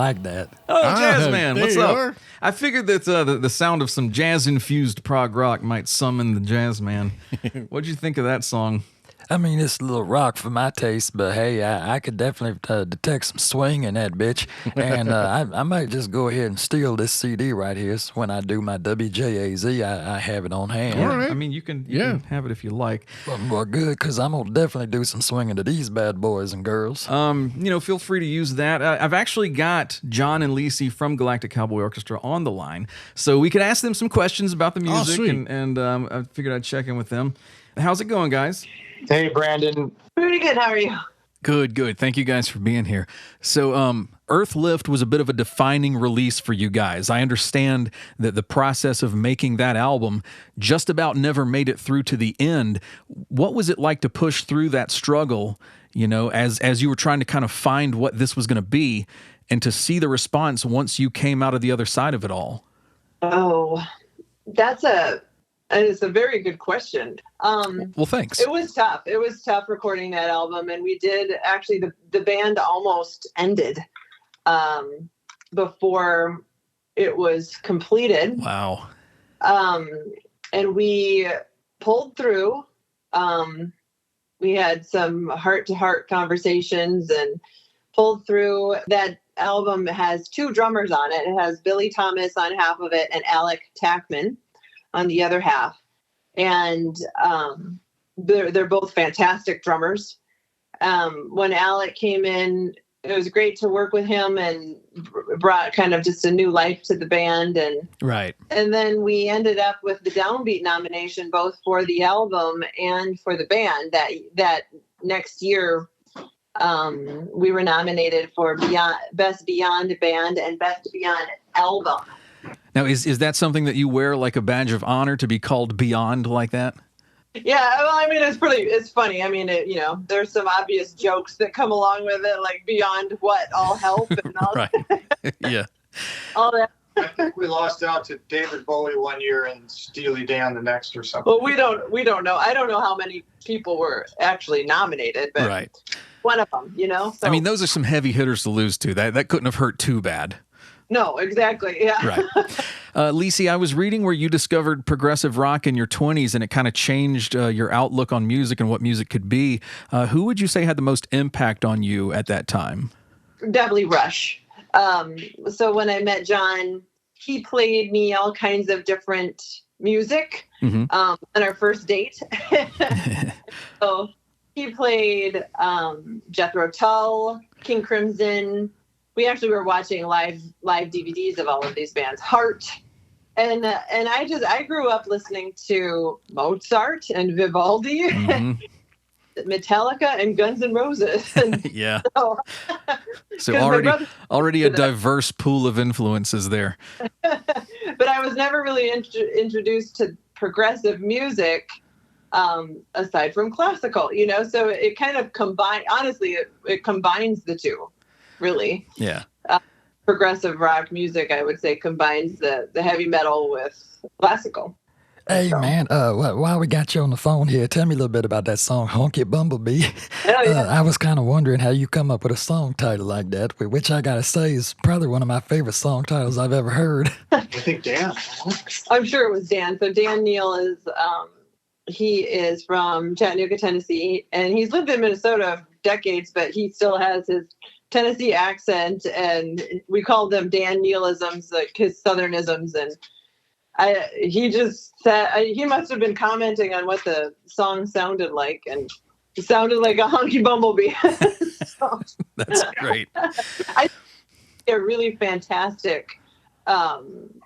like that. Oh, Jazz Man, there what's you up? are. I figured that the sound of some jazz-infused prog rock might summon the Jazz Man. What'd you think of that song? I mean, it's a little rock for my taste, but hey, I could definitely detect some swing in that bitch. And I might just go ahead and steal this CD right here. So when I do my WJAZ, I have it on hand. All right. I mean, you can have it if you like. Well, good, because I'm going to definitely do some swinging to these bad boys and girls. Feel free to use that. I've actually got John and Lisi from Galactic Cowboy Orchestra on the line, so we could ask them some questions about the music, sweet. and I figured I'd check in with them. How's it going, guys? Hey, Brandon. Pretty good. How are you? Good. Thank you guys for being here. So, Earth Lift was a bit of a defining release for you guys. I understand that the process of making that album just about never made it through to the end. What was it like to push through that struggle, as you were trying to kind of find what this was going to be, and to see the response once you came out of the other side of it all? Oh, it's a very good question. Well, thanks. It was tough. It was tough recording that album, and we did actually. The band almost ended before it was completed. Wow. And we pulled through. We had some heart-to-heart conversations and pulled through. That album has 2 drummers on it. It has Billy Thomas on half of it and Alec Tackman on the other half. And they're both fantastic drummers. When Alec came in, it was great to work with him and brought kind of just a new life to the band. And right. And then we ended up with the Downbeat nomination, both for the album and for the band. That next year, we were nominated for Best Beyond Band and Best Beyond Album. Now, is that something that you wear like a badge of honor to be called Beyond like that? Yeah, well, I mean, it's funny. I mean, there's some obvious jokes that come along with it, like beyond what, all help and all right. Yeah. All that. I think we lost out to David Bowie one year and Steely Dan the next or something. Well, we don't know. I don't know how many people were actually nominated, but right. One of them, So. I mean, those are some heavy hitters to lose to. That couldn't have hurt too bad. No, exactly. Yeah. Right. Lisi, I was reading where you discovered progressive rock in your 20s, and it kind of changed your outlook on music and what music could be. Who would you say had the most impact on you at that time? Definitely Rush. So when I met John, he played me all kinds of different music on our first date. So he played Jethro Tull, King Crimson. We actually were watching live DVDs of all of these bands. Heart, and I grew up listening to Mozart and Vivaldi, Metallica and Guns N' Roses. And yeah. So 'cause already a diverse pool of influences there. But I was never really introduced to progressive music aside from classical. So it kind of honestly, it combines the two. Really. Yeah. Progressive rock music, I would say, combines the heavy metal with classical. Hey, man, while we got you on the phone here, tell me a little bit about that song, Honky Bumblebee. I was kind of wondering how you come up with a song title like that, which I got to say is probably one of my favorite song titles I've ever heard. I think Dan. I'm sure it was Dan. So Dan Neal is, he is from Chattanooga, Tennessee, and he's lived in Minnesota decades, but he still has his Tennessee accent, and we called them Dan Nealisms, like his Southernisms, and he just said he must have been commenting on what the song sounded like, and it sounded like a honky bumblebee. So, that's great. A really fantastic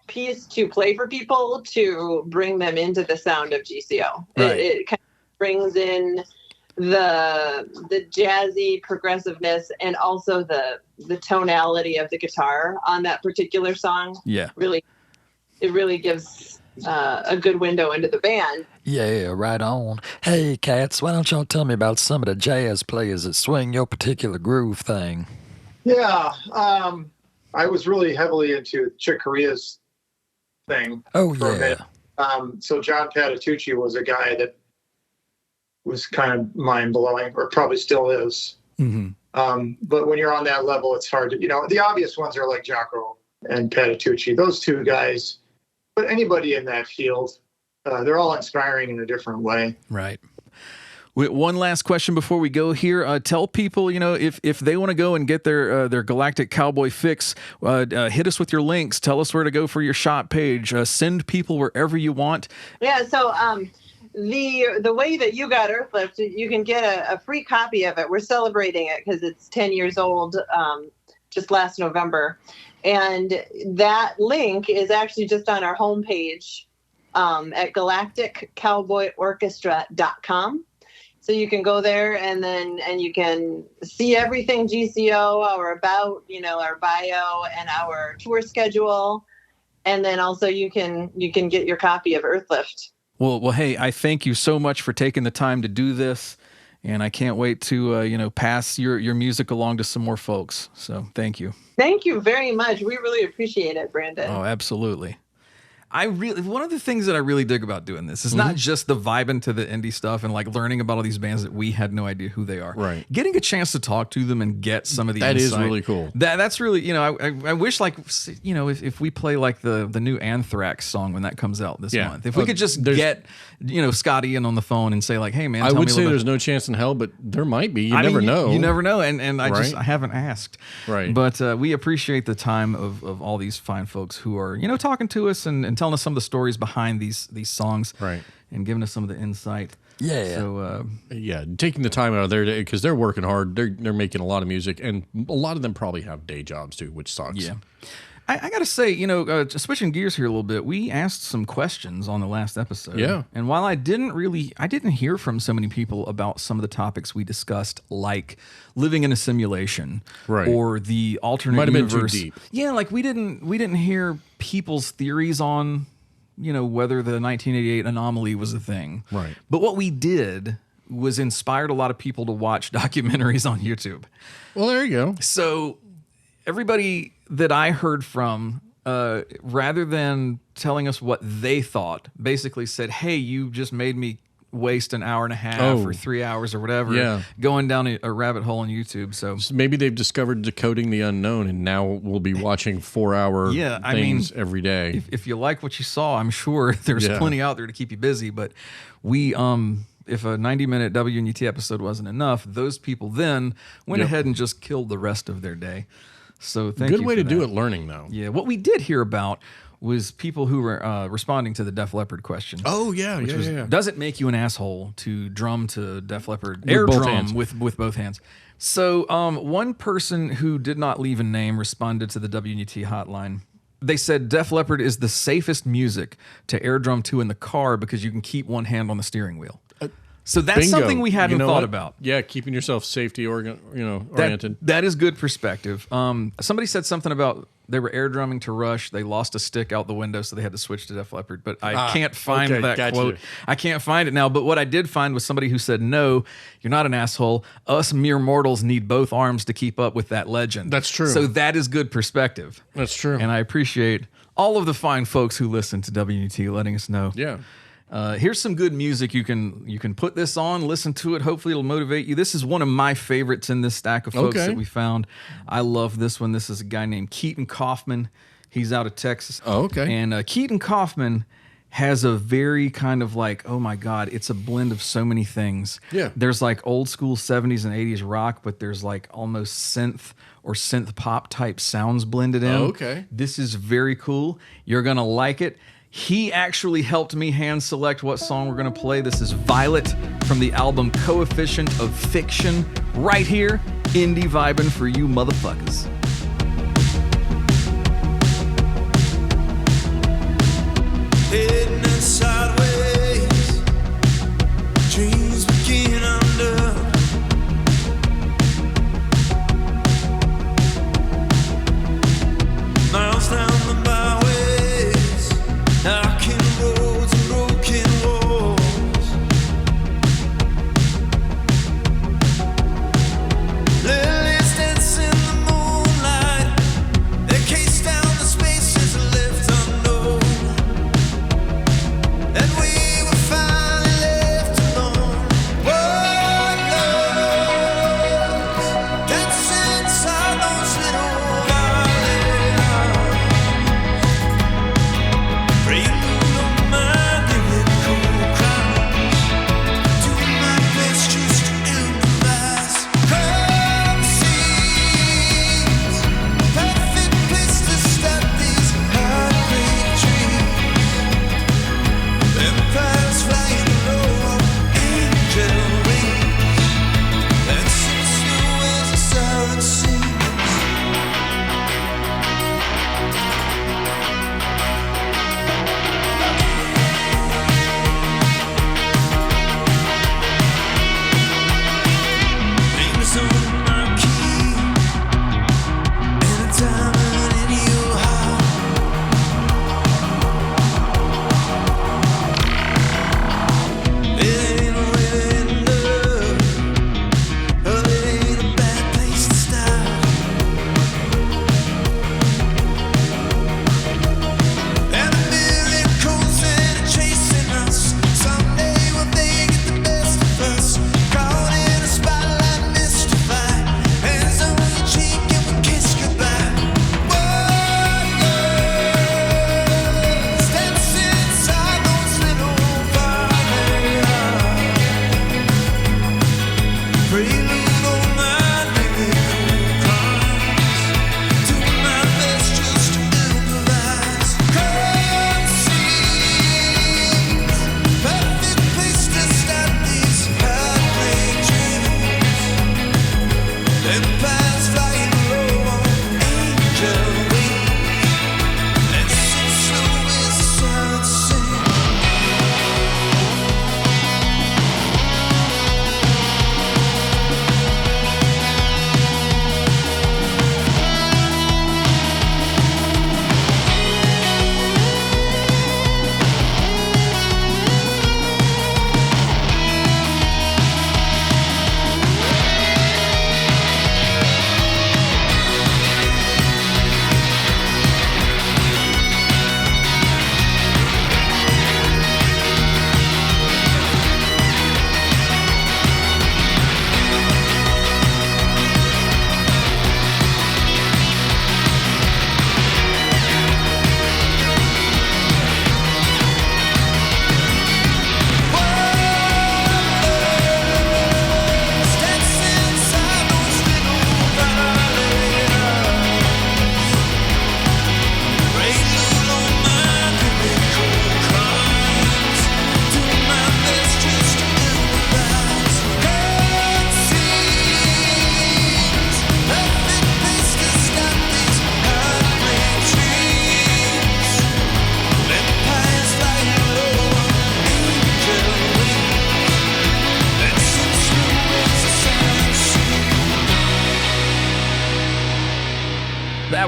piece to play for people to bring them into the sound of GCO. Right. It kind of brings in the jazzy progressiveness and also the tonality of the guitar on that particular song. Yeah. It really gives a good window into the band. Yeah, right on. Hey, cats, why don't y'all tell me about some of the jazz players that swing your particular groove thing? Yeah, I was really heavily into Chick Corea's thing. Oh, yeah. So John Patitucci was a guy that was kind of mind-blowing, or probably still is. But when you're on that level, it's hard to, the obvious ones are like Jaco and Patitucci, those two guys. But anybody in that field, they're all inspiring in a different way. Right. One last question before we go here. Tell people, if they want to go and get their Galactic Cowboy fix, hit us with your links. Tell us where to go for your shop page. Send people wherever you want. Yeah, so the way that you got Earthlift, you can get a free copy of it. We're celebrating it because it's 10 years old just last November. And that link is actually just on our homepage at galacticcowboyorchestra.com. So you can go there and you can see everything GCO, our about, our bio and our tour schedule. And then also you can get your copy of Earthlift. Well, hey, I thank you so much for taking the time to do this. And I can't wait to, pass your music along to some more folks. So thank you. Thank you very much. We really appreciate it, Brandon. Oh, absolutely. One of the things that I really dig about doing this is not just the vibing to the indie stuff and like learning about all these bands that we had no idea who they are. Right. Getting a chance to talk to them and get some of the That insight. is really cool. That's really, I wish if we play like the new Anthrax song when that comes out this month, if we could just get, Scotty in on the phone and say like, hey man, I tell would me a say little there's no chance in hell, but there might be. You never know. You never know. And I Right? I haven't asked. Right. But we appreciate the time of all these fine folks who are, talking to us and telling us some of the stories behind these songs, right, and giving us some of the insight. Yeah. So taking the time out of there because they're working hard. They're making a lot of music, and a lot of them probably have day jobs too, which sucks. Yeah. I got to say, switching gears here a little bit, we asked some questions on the last episode. Yeah. And while I didn't hear from so many people about some of the topics we discussed, like living in a simulation, right, or the alternate might have universe. been too deep. Yeah, like we didn't hear people's theories on, whether the 1988 anomaly was a thing. Right. But what we did was inspired a lot of people to watch documentaries on YouTube. Well, there you go. So everybody that I heard from, rather than telling us what they thought, basically said, hey, you just made me waste an hour and a half or 3 hours or whatever going down a rabbit hole on YouTube. So maybe they've discovered decoding the unknown, and now we'll be watching 4-hour things every day. If you like what you saw, I'm sure there's plenty out there to keep you busy. But we, if a 90-minute WNUT episode wasn't enough, those people then went ahead and just killed the rest of their day. So thank you. Good way to do it, learning though. Yeah, what we did hear about was people who were responding to the Def Leppard question. Oh yeah, yeah. Does it make you an asshole to drum to Def Leppard? With Air both drum hands. with both hands. So one person who did not leave a name responded to the WNUT hotline. They said Def Leppard is the safest music to air drum to in the car because you can keep one hand on the steering wheel. So that's Bingo. something we hadn't thought about. Yeah, keeping yourself safety oriented. That is good perspective. Somebody said something about they were air drumming to Rush. They lost a stick out the window, so they had to switch to Def Leppard. But I can't find that quote. I can't find it now. But what I did find was somebody who said, no, you're not an asshole. Us mere mortals need both arms to keep up with that legend. That's true. So that is good perspective. That's true. And I appreciate all of the fine folks who listen to WNUT letting us know. Yeah. Here's some good music. You can put this on, listen to it. Hopefully it'll motivate you. This is one of my favorites in this stack of folks that we found. I love this one. This is a guy named Keeton Coffman. He's out of Texas. Oh, okay. And Keeton Coffman has a very kind of like, oh my God, it's a blend of so many things. Yeah. There's like old school 70s and 80s rock, but there's like almost synth or synth pop type sounds blended in. Oh, okay. This is very cool. You're going to like it. He actually helped me hand select what song we're going to play. This is Violet from the album Coefficient of Fiction, right here, indie vibing for you motherfuckers. Heading sideways, dreams begin under. Miles down the byways, knocking roads and broken walls. Lilies dance in the moonlight.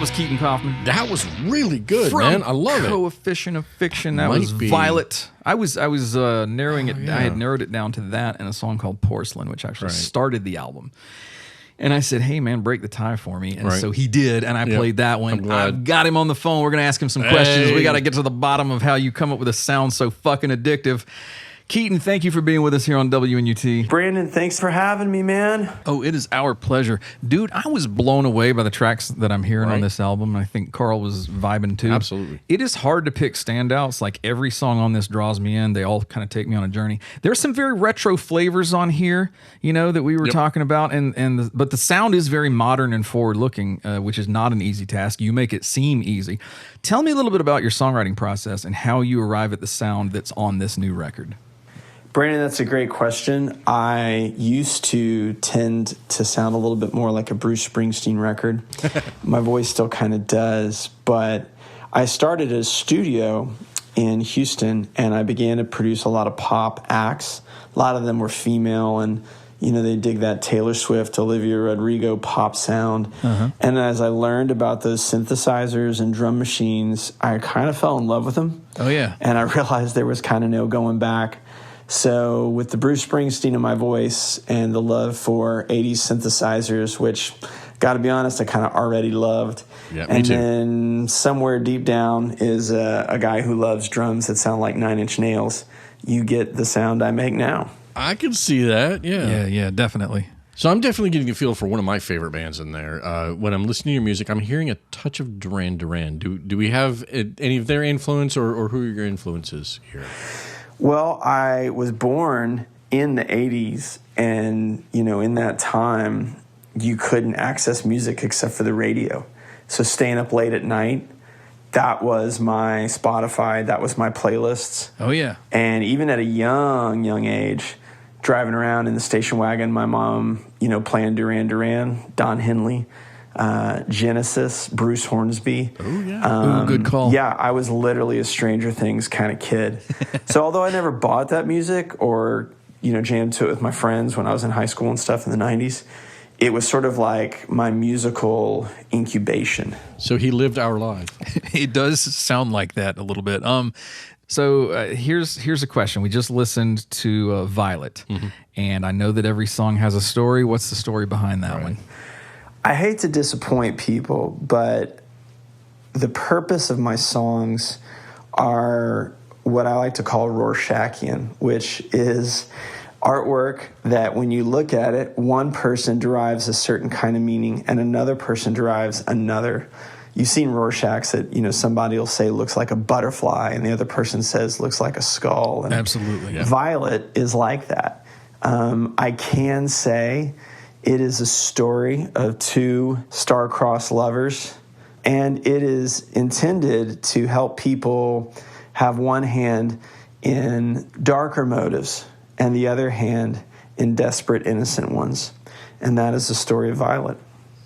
was Keeton Coffman. That was really good, From man. I love it. Coefficient of Fiction. That Might was be. Violet. I was narrowing it. yeah. I had narrowed it down to that and a song called Porcelain, which actually started the album. And I said, hey, man, break the tie for me. And so he did, and I played that one. I've got him on the phone. We're going to ask him some questions. We got to get to the bottom of how you come up with a sound so fucking addictive. Keeton, thank you for being with us here on WNUT. Brandon, thanks for having me, man. Oh, it is our pleasure. Dude, I was blown away by the tracks that I'm hearing on this album. I think Carl was vibing too. Absolutely. It is hard to pick standouts. Like every song on this draws me in. They all kind of take me on a journey. There's some very retro flavors on here, that we were talking about. But the sound is very modern and forward looking, which is not an easy task. You make it seem easy. Tell me a little bit about your songwriting process and how you arrive at the sound that's on this new record. Brandon, that's a great question. I used to tend to sound a little bit more like a Bruce Springsteen record. My voice still kind of does, but I started a studio in Houston, and I began to produce a lot of pop acts. A lot of them were female, and they dig that Taylor Swift, Olivia Rodrigo pop sound. And as I learned about those synthesizers and drum machines, I kind of fell in love with them. Oh, yeah. And I realized there was kind of no going back. So with the Bruce Springsteen in my voice and the love for 80s synthesizers, which, got to be honest, I kind of already loved. Yeah, and me too. then somewhere deep down is a guy who loves drums that sound like Nine Inch Nails. You get the sound I make now. I can see that, yeah. Yeah, definitely. So I'm definitely getting a feel for one of my favorite bands in there. When I'm listening to your music, I'm hearing a touch of Duran Duran. Do we have any of their influence, or who are your influences here? Well, I was born in the 80s, and, in that time, you couldn't access music except for the radio. So staying up late at night, that was my Spotify, that was my playlists. Oh, yeah. And even at a young age, driving around in the station wagon, my mom, playing Duran Duran, Don Henley, Genesis, Bruce Hornsby. Oh, yeah. Good call. Yeah, I was literally a Stranger Things kind of kid. So although I never bought that music or, jammed to it with my friends when I was in high school and stuff in the 90s, it was sort of like my musical incubation. So he lived our life. It does sound like that a little bit. So here's a question. We just listened to Violet, and I know that every song has a story. What's the story behind that one? I hate to disappoint people, but the purpose of my songs are what I like to call Rorschachian, which is artwork that when you look at it, one person derives a certain kind of meaning and another person derives another. You've seen Rorschachs that, somebody will say looks like a butterfly and the other person says looks like a skull. And absolutely. Yeah. Violet is like that. I can say it is a story of two star-crossed lovers, and it is intended to help people have one hand in darker motives and the other hand in desperate, innocent ones. And that is the story of Violet.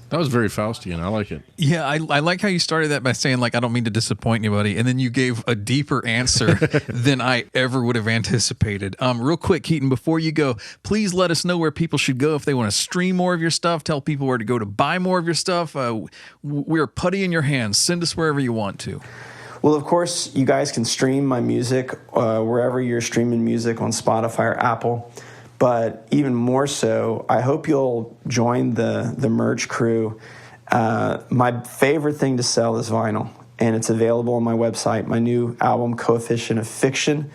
That was very Faustian. I like it. Yeah, I like how you started that by saying, I don't mean to disappoint anybody, and then you gave a deeper answer than I ever would have anticipated. Real quick, Keeton, before you go, please let us know where people should go if they want to stream more of your stuff. Tell people where to go to buy more of your stuff. We're putty in your hands. Send us wherever you want to. Well, of course, you guys can stream my music wherever you're streaming music on Spotify or Apple. But even more so, I hope you'll join the merch crew. My favorite thing to sell is vinyl, and it's available on my website. My new album, Coefficient of Fiction,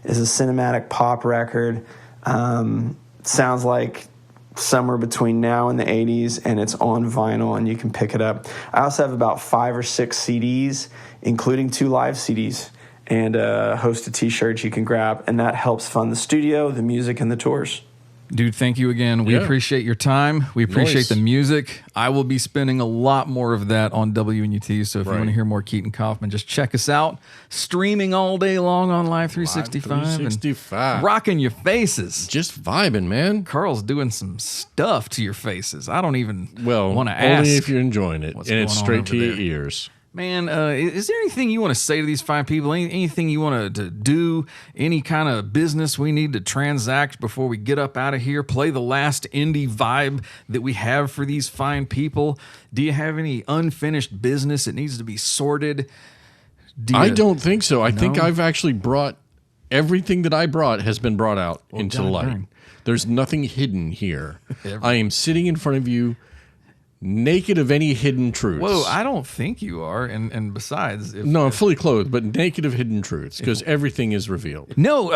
is a cinematic pop record. Sounds like somewhere between now and the 80s, and it's on vinyl, and you can pick it up. I also have about 5 or 6 CDs, including 2 live CDs. And a host of T-shirts you can grab, and that helps fund the studio, the music, and the tours. Dude, thank you again. We appreciate your time. We appreciate the music. I will be spending a lot more of that on WNUT, so if you want to hear more Keeton Coffman, just check us out. Streaming all day long on Live 365. Live 365. And rocking your faces. Just vibing, man. Carl's doing some stuff to your faces. I don't even want to ask. Only if you're enjoying it, and it's straight to your ears. Man, is there anything you want to say to these fine people? Anything you want to do? Any kind of business we need to transact before we get up out of here? Play the last indie vibe that we have for these fine people? Do you have any unfinished business that needs to be sorted? I don't think so. I think I've actually brought everything that I brought has been brought out into the light. Darn. There's nothing hidden here. I am sitting in front of you naked of any hidden truths. Whoa, I don't think you are. And besides... I'm fully clothed, but naked of hidden truths, because everything is revealed. No,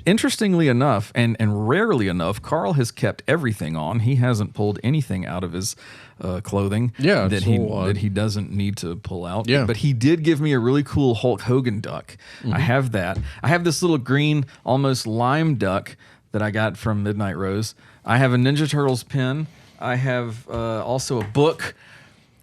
interestingly enough, and rarely enough, Carl has kept everything on. He hasn't pulled anything out of his clothing that he doesn't need to pull out. Yeah. But he did give me a really cool Hulk Hogan duck. Mm-hmm. I have that. I have this little green, almost lime duck that I got from Midnight Rose. I have a Ninja Turtles pin. I have also a book,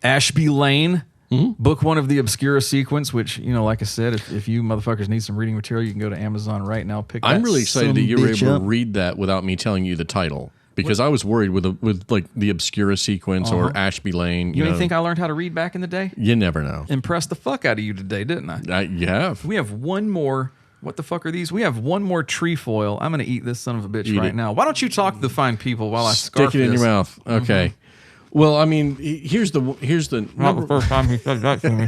Ashby Lane, book one of the Obscura sequence, which, like I said, if you motherfuckers need some reading material, you can go to Amazon right now. I'm really excited that you were able to read that without me telling you the title, because I was worried with like the Obscura sequence or Ashby Lane. You think I learned how to read back in the day? You never know. Impressed the fuck out of you today, didn't I? You have. We have one more. What the fuck are these? We have one more trefoil. I'm going to eat this son of a bitch right now. Why don't you talk to the fine people while I scarf Stick it in this? your mouth. Okay. Mm-hmm. Well, I mean, here's the not the first time he said that to me.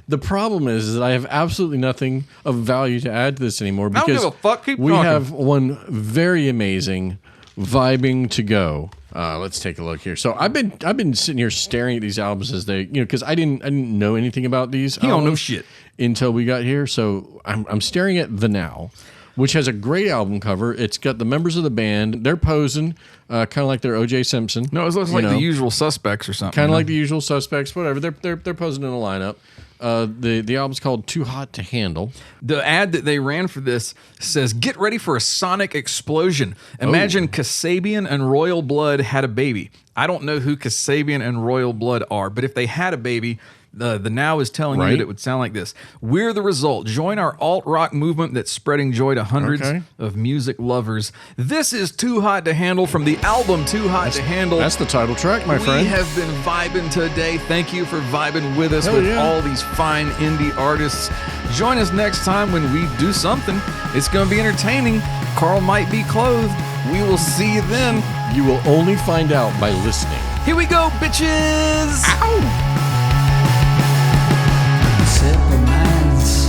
The problem is that I have absolutely nothing of value to add to this anymore, because I don't give a fuck. Keep we talking. have one very amazing vibing to go. Let's take a look here. So I've been sitting here staring at these albums as they, because I didn't know anything about these. He don't know shit until we got here. So I'm staring at The Now, which has a great album cover. It's got the members of the band. They're posing, kind of like they're O.J. Simpson. No, it looks like The Usual Suspects or something. Kind of like The Usual Suspects. Whatever. They're posing in a lineup. The album's called Too Hot to Handle. The ad that they ran for this says, "Get ready for a sonic explosion. Imagine Kasabian and Royal Blood had a baby." I don't know who Kasabian and Royal Blood are, but if they had a baby, the Now is telling you that it would sound like this. We're the result. Join our alt-rock movement that's spreading joy to hundreds of music lovers. This is Too Hot to Handle from the album Too Hot to Handle. That's the title track, my friend. We have been vibing today. Thank you for vibing with us with all these fine indie artists. Join us next time when we do something. It's going to be entertaining. Carl might be clothed. We will see you then. You will only find out by listening. Here we go, bitches! Ow! Simple minds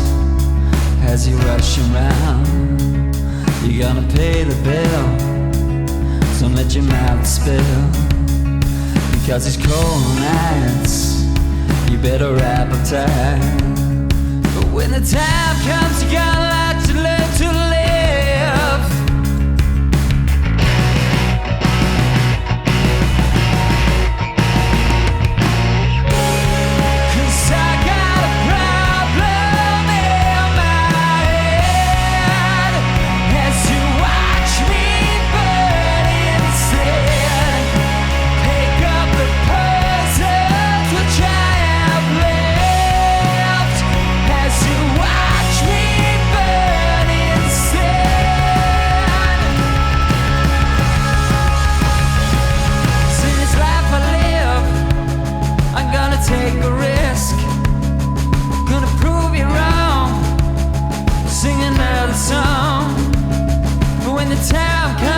as you rush around. You're gonna pay the bill, so let your mouth spill. Because these cold nights, you better wrap up tight. But when the time comes, you gotta like to learn to live. Take a risk, gonna prove you wrong, sing another song. But when the time comes,